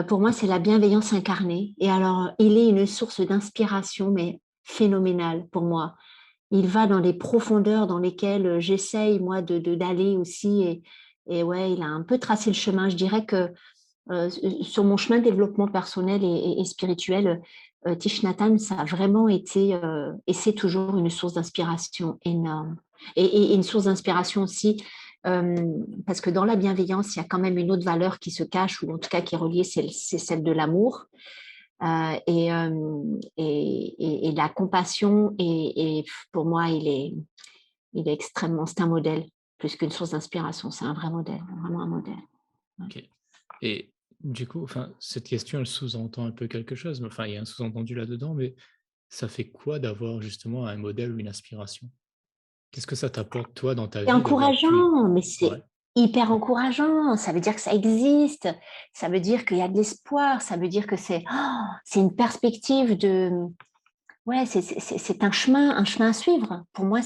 Pour moi, c'est la bienveillance incarnée. Et alors, il est une source d'inspiration, mais phénoménale pour moi. Il va dans les profondeurs dans lesquelles j'essaye, moi, d'aller aussi. Et ouais, il a un peu tracé le chemin. Je dirais que sur mon chemin de développement personnel et spirituel, Thich Nhat Hanh, ça a vraiment été, et c'est toujours une source d'inspiration énorme. Et une source d'inspiration aussi, euh, parce que dans la bienveillance, il y a quand même une autre valeur qui se cache, ou en tout cas qui est reliée, c'est celle de l'amour. Et la compassion, et pour moi, il est extrêmement, c'est un modèle, plus qu'une source d'inspiration, c'est un vrai modèle, vraiment un modèle. Ok. Et du coup, enfin, cette question, elle sous-entend un peu quelque chose. Enfin, il y a un sous-entendu là-dedans, mais ça fait quoi d'avoir justement un modèle ou une inspiration? Qu'est-ce que ça t'apporte, toi, dans ta C'est vie, d'avoir pu... encourageant, mais Ouais. c'est hyper encourageant. Ça veut dire que ça existe, ça veut dire qu'il y a de l'espoir, ça veut dire que c'est une perspective de... Ouais, c'est un chemin à suivre. Pour moi,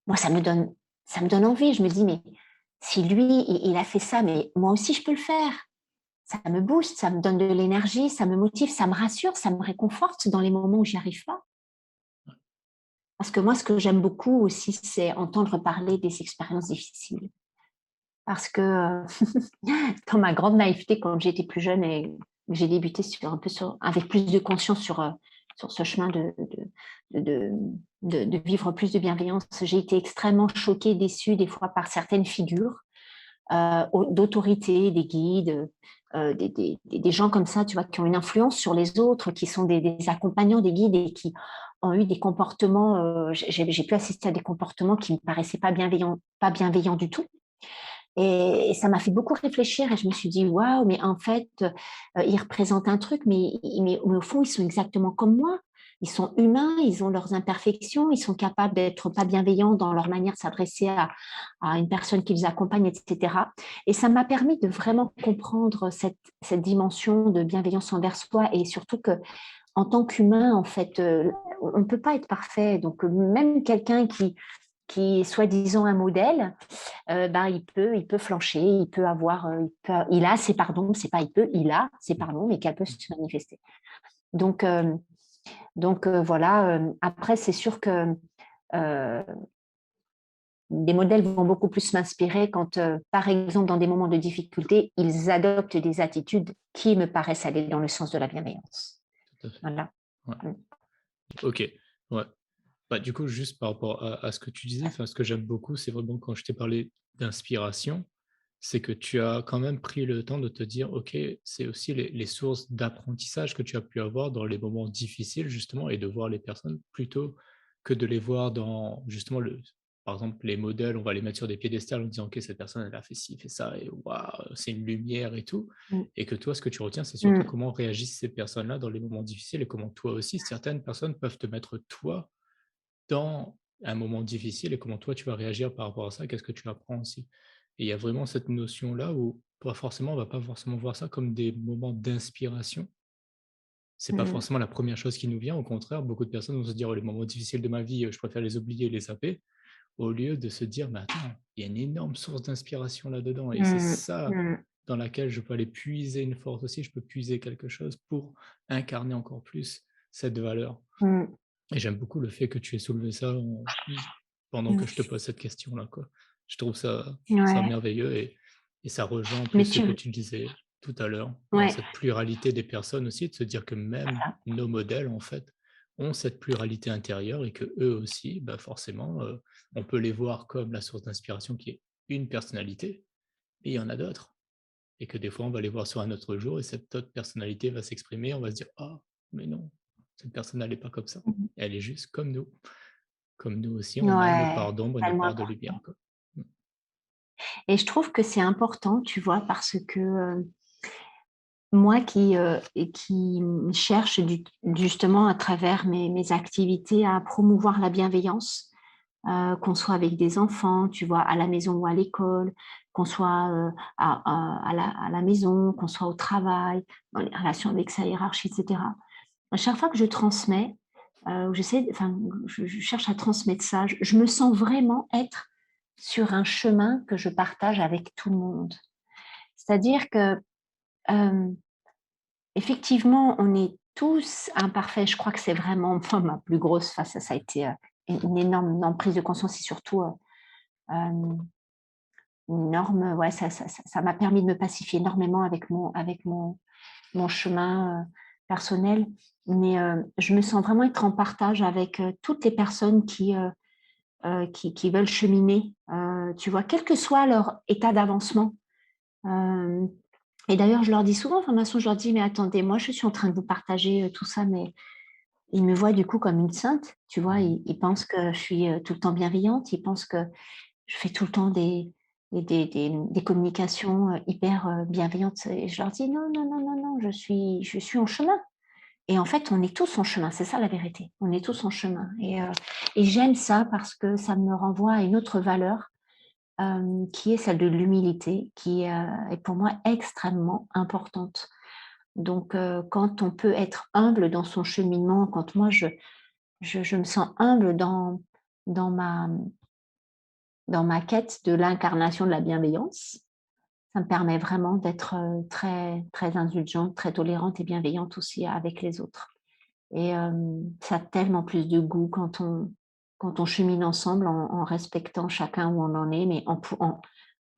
moi, ça me donne envie. Je me dis, mais si lui, il a fait ça, mais moi aussi, je peux le faire. Ça me booste, ça me donne de l'énergie, ça me motive, ça me rassure, ça me réconforte dans les moments où j'y arrive pas. Parce que moi, ce que j'aime beaucoup aussi, c'est entendre parler des expériences difficiles. Parce que dans ma grande naïveté, quand j'étais plus jeune et j'ai débuté avec plus de conscience sur ce chemin de, de vivre plus de bienveillance, j'ai été extrêmement choquée, déçue des fois par certaines figures d'autorité, des guides, des gens comme ça, tu vois, qui ont une influence sur les autres, qui sont des accompagnants, des guides et qui ont eu des comportements, j'ai pu assister à des comportements qui me paraissaient pas bienveillants du tout. Et ça m'a fait beaucoup réfléchir et je me suis dit, waouh, mais en fait, ils représentent un truc, mais au fond, ils sont exactement comme moi. Ils sont humains, ils ont leurs imperfections, ils sont capables d'être pas bienveillants dans leur manière de s'adresser à une personne qui les accompagne, etc. Et ça m'a permis de vraiment comprendre cette dimension de bienveillance envers soi et surtout que en tant qu'humain, en fait, on ne peut pas être parfait. Donc, même quelqu'un qui est soi-disant un modèle, il peut flancher, il peut avoir, il a ses pardons, c'est pas il peut, il a ses pardons, mais qu'elle peut se manifester. Donc, voilà. Après, c'est sûr que euh, des modèles vont beaucoup plus m'inspirer quand, par exemple, dans des moments de difficulté, ils adoptent des attitudes qui me paraissent aller dans le sens de la bienveillance. Tout à fait. Voilà. Ouais. Ok. Ouais. Bah, du coup, juste par rapport à ce que tu disais, enfin, ce que j'aime beaucoup, c'est vraiment quand je t'ai parlé d'inspiration, c'est que tu as quand même pris le temps de te dire, OK, c'est aussi les sources d'apprentissage que tu as pu avoir dans les moments difficiles, justement, et de voir les personnes plutôt que de les voir dans, justement, par exemple, les modèles, on va les mettre sur des piédestals en disant, OK, cette personne, elle a fait ci, fait ça, et waouh, c'est une lumière et tout. Mm. Et que toi, ce que tu retiens, c'est surtout Mm. comment réagissent ces personnes-là dans les moments difficiles et comment toi aussi, certaines personnes peuvent te mettre toi dans un moment difficile et comment toi tu vas réagir par rapport à ça, qu'est-ce que tu apprends aussi. Et il y a vraiment cette notion-là où pas forcément, on va pas forcément voir ça comme des moments d'inspiration. C'est pas Mm. forcément la première chose qui nous vient. Au contraire, beaucoup de personnes vont se dire: «Oh, les moments difficiles de ma vie, je préfère les oublier et les zapper», au lieu de se dire: «Mais attends, il y a une énorme source d'inspiration là-dedans» et c'est Mm. ça Mm. dans laquelle je peux aller puiser une force aussi, je peux puiser quelque chose pour incarner encore plus cette valeur. Mm. Et j'aime beaucoup le fait que tu aies soulevé ça pendant que je te pose cette question-là, quoi. Je trouve ça Ouais. merveilleux et ça rejoint en plus Mais ce que tu disais tout à l'heure, dans ouais, cette pluralité des personnes aussi, de se dire que même voilà. nos modèles, en fait, ont cette pluralité intérieure et que eux aussi, bah, forcément, on peut les voir comme la source d'inspiration qui est une personnalité, mais il y en a d'autres. Et que des fois, on va les voir sur un autre jour et cette autre personnalité va s'exprimer, on va se dire: «Ah, mais non, cette personne, elle est pas comme ça. Mhm. Elle est juste comme nous». Comme nous aussi, on a nos Ouais, parts d'ombre et nos tellement parts de lumière, important. quoi. Mmh. Et je trouve que c'est important, tu vois, parce que moi qui cherche justement à travers mes activités à promouvoir la bienveillance, qu'on soit avec des enfants, tu vois, à la maison ou à l'école, qu'on soit à la maison, qu'on soit au travail, dans les relations avec sa hiérarchie, etc. À chaque fois que je transmets, je cherche à transmettre ça, je me sens vraiment être sur un chemin que je partage avec tout le monde. C'est-à-dire que, euh, effectivement, on est tous imparfaits. Je crois que c'est vraiment moi, ma plus grosse face. Ça a été une énorme prise de conscience et surtout euh, une énorme. Ouais, ça m'a permis de me pacifier énormément mon chemin personnel. Mais je me sens vraiment être en partage avec toutes les personnes qui veulent cheminer, tu vois, quel que soit leur état d'avancement. Euh, et d'ailleurs, je leur dis souvent, enfin, de toute façon, je leur dis, mais attendez, moi, je suis en train de vous partager tout ça, mais ils me voient du coup comme une sainte, tu vois, Mmh. ils pensent que je suis tout le temps bienveillante, ils pensent que je fais tout le temps des communications hyper bienveillantes. Et je leur dis, non, non, non, non, non, je suis en chemin. Et en fait, on est tous en chemin, c'est ça la vérité. On est tous en chemin. Et j'aime ça parce que ça me renvoie à une autre valeur qui est celle de l'humilité, qui est pour moi extrêmement importante. Donc, quand on peut être humble dans son cheminement, quand moi je me sens humble dans ma, dans ma quête de l'incarnation de la bienveillance, ça me permet vraiment d'être très, très indulgente, très tolérante et bienveillante aussi avec les autres. Et ça a tellement plus de goût quand on chemine ensemble en respectant chacun où on en est, mais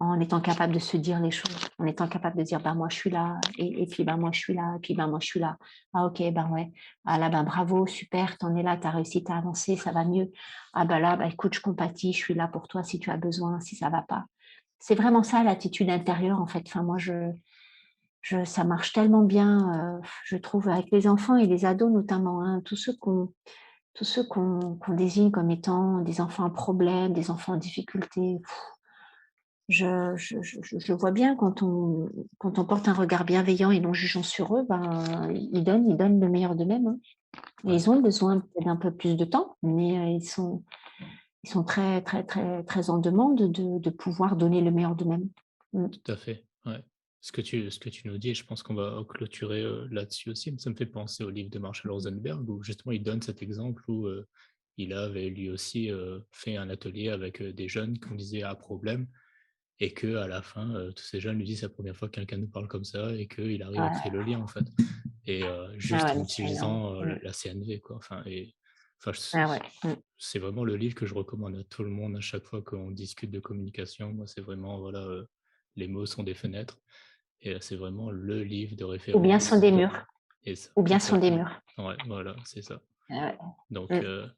en étant capable de se dire les choses, en étant capable de dire, bah, moi, je suis là, et puis, bah, moi, je suis là, et puis, bah, moi, je suis là. Ah, ok, ben ouais. Ah là, ben bravo, super, t'en es là, t'as réussi, t'as avancé, ça va mieux. Ah, bah là, bah, écoute, je compatis, je suis là pour toi si tu as besoin, si ça va pas. C'est vraiment ça, l'attitude intérieure, en fait. Enfin, moi, ça marche tellement bien, je trouve, avec les enfants et les ados notamment, hein, tous ceux qu'on désigne comme étant des enfants à problème, des enfants en difficulté. Je vois bien quand on porte un regard bienveillant et non jugeant sur eux, ben, ils donnent le meilleur d'eux-mêmes, hein. Et Ouais, ils ont besoin peut-être d'un peu plus de temps, mais ils sont très, très, très, très en demande de pouvoir donner le meilleur d'eux-mêmes. Mm. tout à fait, ouais. Ce que tu nous dis, je pense qu'on va clôturer, là-dessus aussi. Ça me fait penser au livre de Marshall Rosenberg où justement il donne cet exemple où, il avait lui aussi, fait un atelier avec, des jeunes qu'on disait à problème et que à la fin, tous ces jeunes lui disent: «C'est la première fois que quelqu'un nous parle comme ça» et qu'il arrive à créer Ouais, le lien, en fait et ah juste ouais, en mais c'est énorme. utilisant, Mm. la CNV, quoi. Enfin, Ah ouais. Mm. c'est vraiment le livre que je recommande à tout le monde à chaque fois qu'on discute de communication. Moi, c'est vraiment, voilà, les mots sont des fenêtres et c'est vraiment le livre de Ou bien sont référence des murs. et ça Ou bien sont des exactement. murs. Ouais, voilà, c'est ça. Ah Donc ouais. Mm.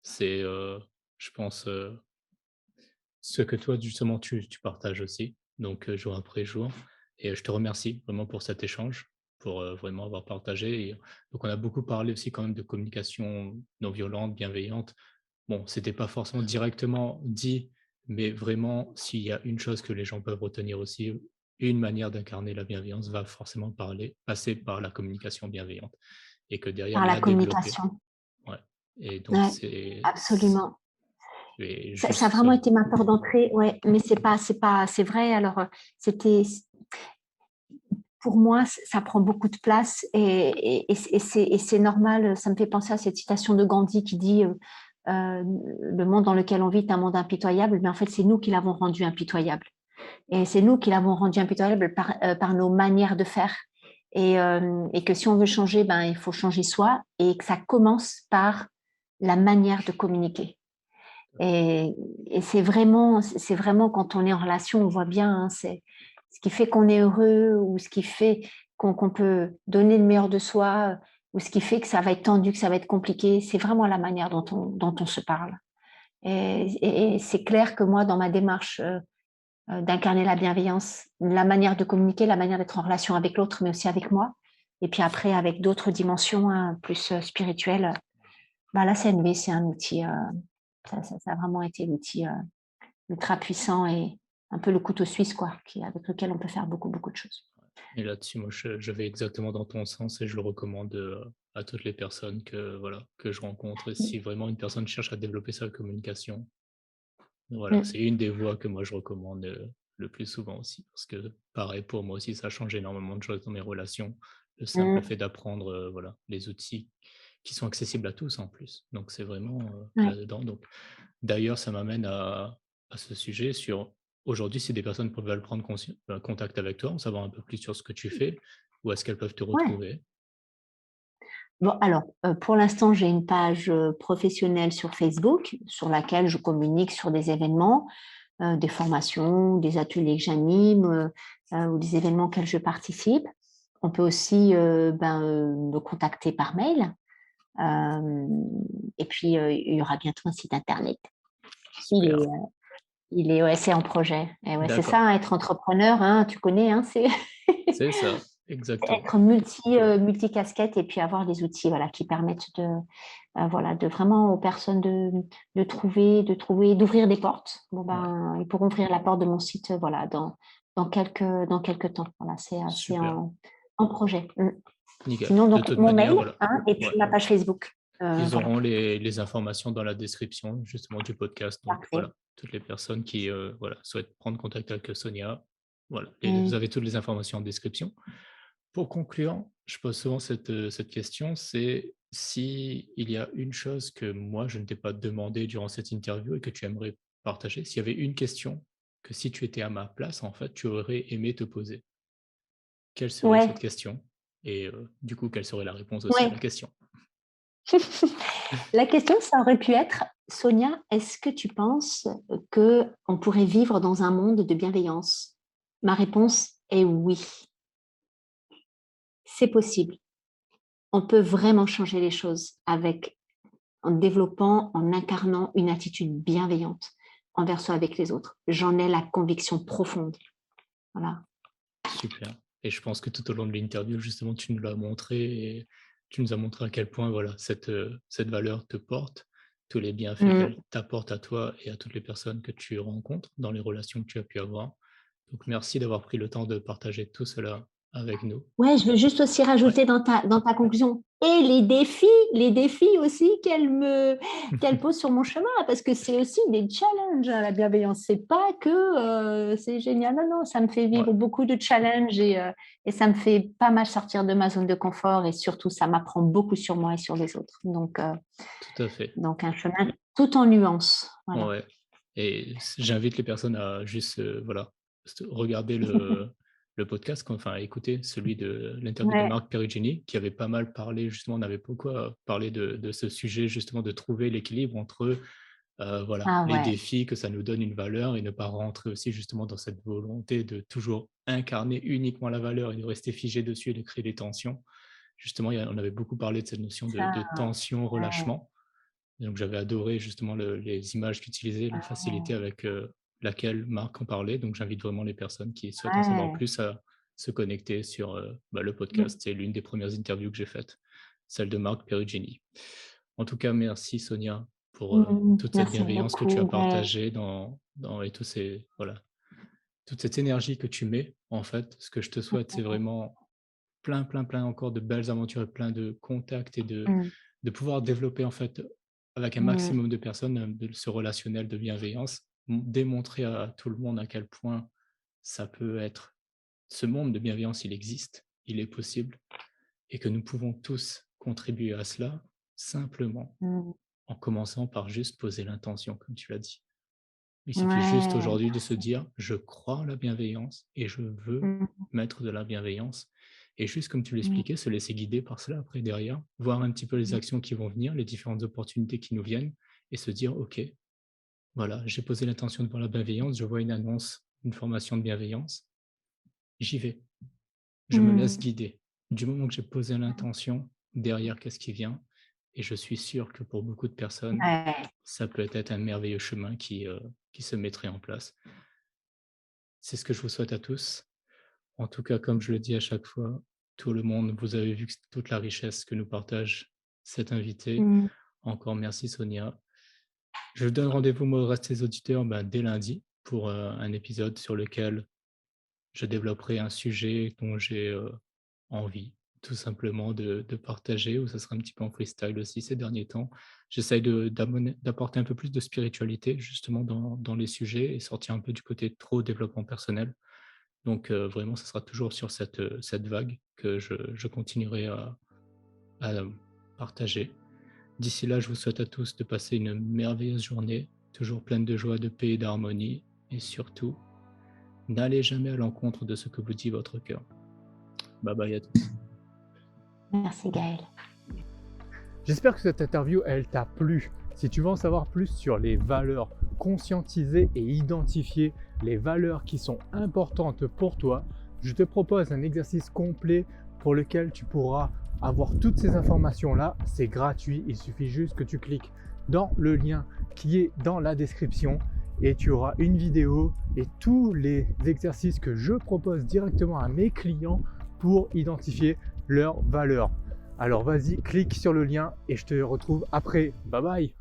c'est, je pense, ce que toi, justement, tu partages aussi, donc jour après jour et je te remercie vraiment pour cet échange, pour, vraiment avoir partagé et donc on a beaucoup parlé aussi quand même de communication non violente, bienveillante. Bon, c'était pas forcément directement dit, mais vraiment, s'il y a une chose que les gens peuvent retenir aussi, une manière d'incarner la bienveillance va forcément passer par la communication bienveillante et que derrière Par la la développer. communication. Ouais et donc Ouais, absolument. et Ça a juste, vraiment été ma porte d'entrée, ouais, mais c'est vrai. Alors, c'était, pour moi, ça prend beaucoup de place et c'est normal. Ça me fait penser à cette citation de Gandhi qui dit le monde dans lequel on vit est un monde impitoyable, mais en fait, c'est nous qui l'avons rendu impitoyable. Et c'est nous qui l'avons rendu impitoyable par nos manières de faire. Et que si on veut changer, ben, il faut changer soi et que ça commence par la manière de communiquer. Et, et c'est vraiment quand on est en relation, on voit bien, hein, c'est ce qui fait qu'on est heureux ou ce qui fait qu'on peut donner le meilleur de soi ou ce qui fait que ça va être tendu, que ça va être compliqué. C'est vraiment la manière dont on se parle. Et c'est clair que moi, dans ma démarche d'incarner la bienveillance, la manière de communiquer, la manière d'être en relation avec l'autre, mais aussi avec moi, et puis après avec d'autres dimensions hein, plus spirituelles, bah, la CNV, c'est un outil, ça a vraiment été l'outil ultra puissant et un peu le couteau suisse, quoi, avec lequel on peut faire beaucoup, beaucoup de choses. Et là-dessus, moi, je vais exactement dans ton sens et je le recommande à toutes les personnes que je rencontre. Et si vraiment une personne cherche à développer sa communication, voilà, c'est une des voies que moi je recommande le plus souvent aussi. Parce que pareil, pour moi aussi, ça change énormément de choses dans mes relations. Le simple fait d'apprendre voilà, les outils qui sont accessibles à tous en plus. Donc c'est vraiment Ouais. là-dedans. Donc, d'ailleurs, ça m'amène à ce sujet sur aujourd'hui, si des personnes veulent prendre contact avec toi, en savoir un peu plus sur ce que tu fais, où est-ce qu'elles peuvent te Ouais. retrouver? Bon, alors, pour l'instant, j'ai une page professionnelle sur Facebook sur laquelle je communique sur des événements, des formations, des ateliers que j'anime ou des événements auxquels je participe. On peut aussi me contacter par mail. Et puis, il y aura bientôt un site internet. Super, Ouais, c'est en projet. Et ouais, c'est ça, d'accord. hein, être entrepreneur, hein, tu connais, hein, c'est C'est ça, exactement. être multi-casquette et puis avoir des outils voilà, qui permettent voilà, de vraiment aux personnes de trouver, d'ouvrir des portes. Bon, Ouais, ben, ils pourront ouvrir la porte de mon site voilà, dans quelques temps. Voilà, c'est super, en projet. nickel. Sinon, De donc, toute mon manière, mail voilà. hein, et Ouais. puis ma page Facebook. Ils Voilà, auront les informations dans la description justement du podcast. Donc parfait. voilà, toutes les personnes qui voilà, souhaitent prendre contact avec Sonia, voilà, vous Mm. avez toutes les informations en description. Pour conclure, je pose souvent cette question, c'est si il y a une chose que moi je ne t'ai pas demandé durant cette interview et que tu aimerais partager, s'il y avait une question que si tu étais à ma place, en fait, tu aurais aimé te poser, quelle serait Ouais, cette question? Et du coup, quelle serait la réponse aussi à la ouais. question? La question, ça aurait pu être, Sonia, est-ce que tu penses que on pourrait vivre dans un monde de bienveillance? Ma réponse est oui, c'est possible. On peut vraiment changer les choses en développant, en incarnant une attitude bienveillante envers soi avec les autres. J'en ai la conviction profonde. Voilà. Super. Et je pense que tout au long de l'interview, justement, tu nous l'as montré et tu nous as montré à quel point voilà, cette valeur te porte, tous les bienfaits qu'elle Mm. t'apporte à toi et à toutes les personnes que tu rencontres dans les relations que tu as pu avoir. Donc, merci d'avoir pris le temps de partager tout cela avec nous. Ouais, je veux juste aussi Ouais. rajouter dans ta conclusion et les défis aussi qu'elle pose sur mon chemin, parce que c'est aussi des challenges, hein, la bienveillance. C'est pas que c'est génial, non, non, ça me fait Ouais, vivre beaucoup de challenges et ça me fait pas mal sortir de ma zone de confort et surtout ça m'apprend beaucoup sur moi et sur les autres. tout à fait. Donc un chemin tout en nuances. Voilà. Ouais. Et j'invite les personnes à juste voilà, regarder le podcast, enfin écouter celui de l'interview de Ouais. Marc Perugini, qui avait pas mal parlé, justement, on avait beaucoup parlé de ce sujet, justement, de trouver l'équilibre entre voilà, Ah les ouais. défis, que ça nous donne une valeur et ne pas rentrer aussi justement dans cette volonté de toujours incarner uniquement la valeur et de rester figé dessus et de créer des tensions. Justement, on avait beaucoup parlé de cette notion Ça, de tension, ouais. relâchement. Et donc, j'avais adoré justement les images qu'il utilisait, la facilité avec laquelle Marc en parlait. Donc, j'invite vraiment les personnes qui souhaitent en savoir Ouais. plus à se connecter sur le Mm. podcast. C'est l'une des premières interviews que j'ai faites, celle de Marc Perugini. En tout cas, merci Sonia pour toute cette Merci bienveillance que tu as beaucoup. Ouais. partagée et voilà, toute cette énergie que tu mets. En fait, ce que je te souhaite, c'est vraiment plein, plein, plein encore de belles aventures et plein de contacts et Mm. de pouvoir développer en fait avec un Mm. maximum de personnes de ce relationnel de bienveillance, démontrer à tout le monde à quel point ça peut être, ce monde de bienveillance, il existe, il est possible et que nous pouvons tous contribuer à cela simplement Mm. en commençant par juste poser l'intention, comme tu l'as dit. Il suffit juste Ouais, aujourd'hui de se merci. dire: «Je crois en la bienveillance et je veux Mmh, mettre de la bienveillance» et juste comme tu oui, l'expliquais, se laisser guider par cela après derrière, voir un petit peu les mmh, actions qui vont venir, les différentes opportunités qui nous viennent et se dire: «OK, voilà, j'ai posé l'intention de voir la bienveillance, je vois une annonce, une formation de bienveillance, j'y vais, je me laisse mmh, guider». Du moment que j'ai posé l'intention, derrière qu'est-ce qui vient? Et je suis sûr que pour beaucoup de personnes, ouais, ça peut être un merveilleux chemin qui se mettrait en place. C'est ce que je vous souhaite à tous. En tout cas, comme je le dis à chaque fois, tout le monde, vous avez vu que toute la richesse que nous partage cet invité. mmh, Encore merci Sonia. Je vous donne rendez-vous, moi, au reste des auditeurs, dès lundi pour un épisode sur lequel je développerai un sujet dont j'ai envie, tout simplement, de partager, ou ça sera un petit peu en freestyle aussi ces derniers temps. J'essaye d'apporter un peu plus de spiritualité justement dans les sujets et sortir un peu du côté trop développement personnel. Donc vraiment, ce sera toujours sur cette vague que je continuerai à partager. D'ici là, je vous souhaite à tous de passer une merveilleuse journée, toujours pleine de joie, de paix et d'harmonie. Et surtout, n'allez jamais à l'encontre de ce que vous dit votre cœur. Bye bye à tous. merci Gaël. J'espère que cette interview, elle t'a plu. Si tu veux en savoir plus sur les valeurs, conscientiser et identifier les valeurs qui sont importantes pour toi, je te propose un exercice complet pour lequel tu pourras avoir toutes ces informations-là. C'est gratuit, il suffit juste que tu cliques dans le lien qui est dans la description et tu auras une vidéo et tous les exercices que je propose directement à mes clients pour identifier leurs valeurs. Alors vas-y, clique sur le lien et je te retrouve après. Bye bye!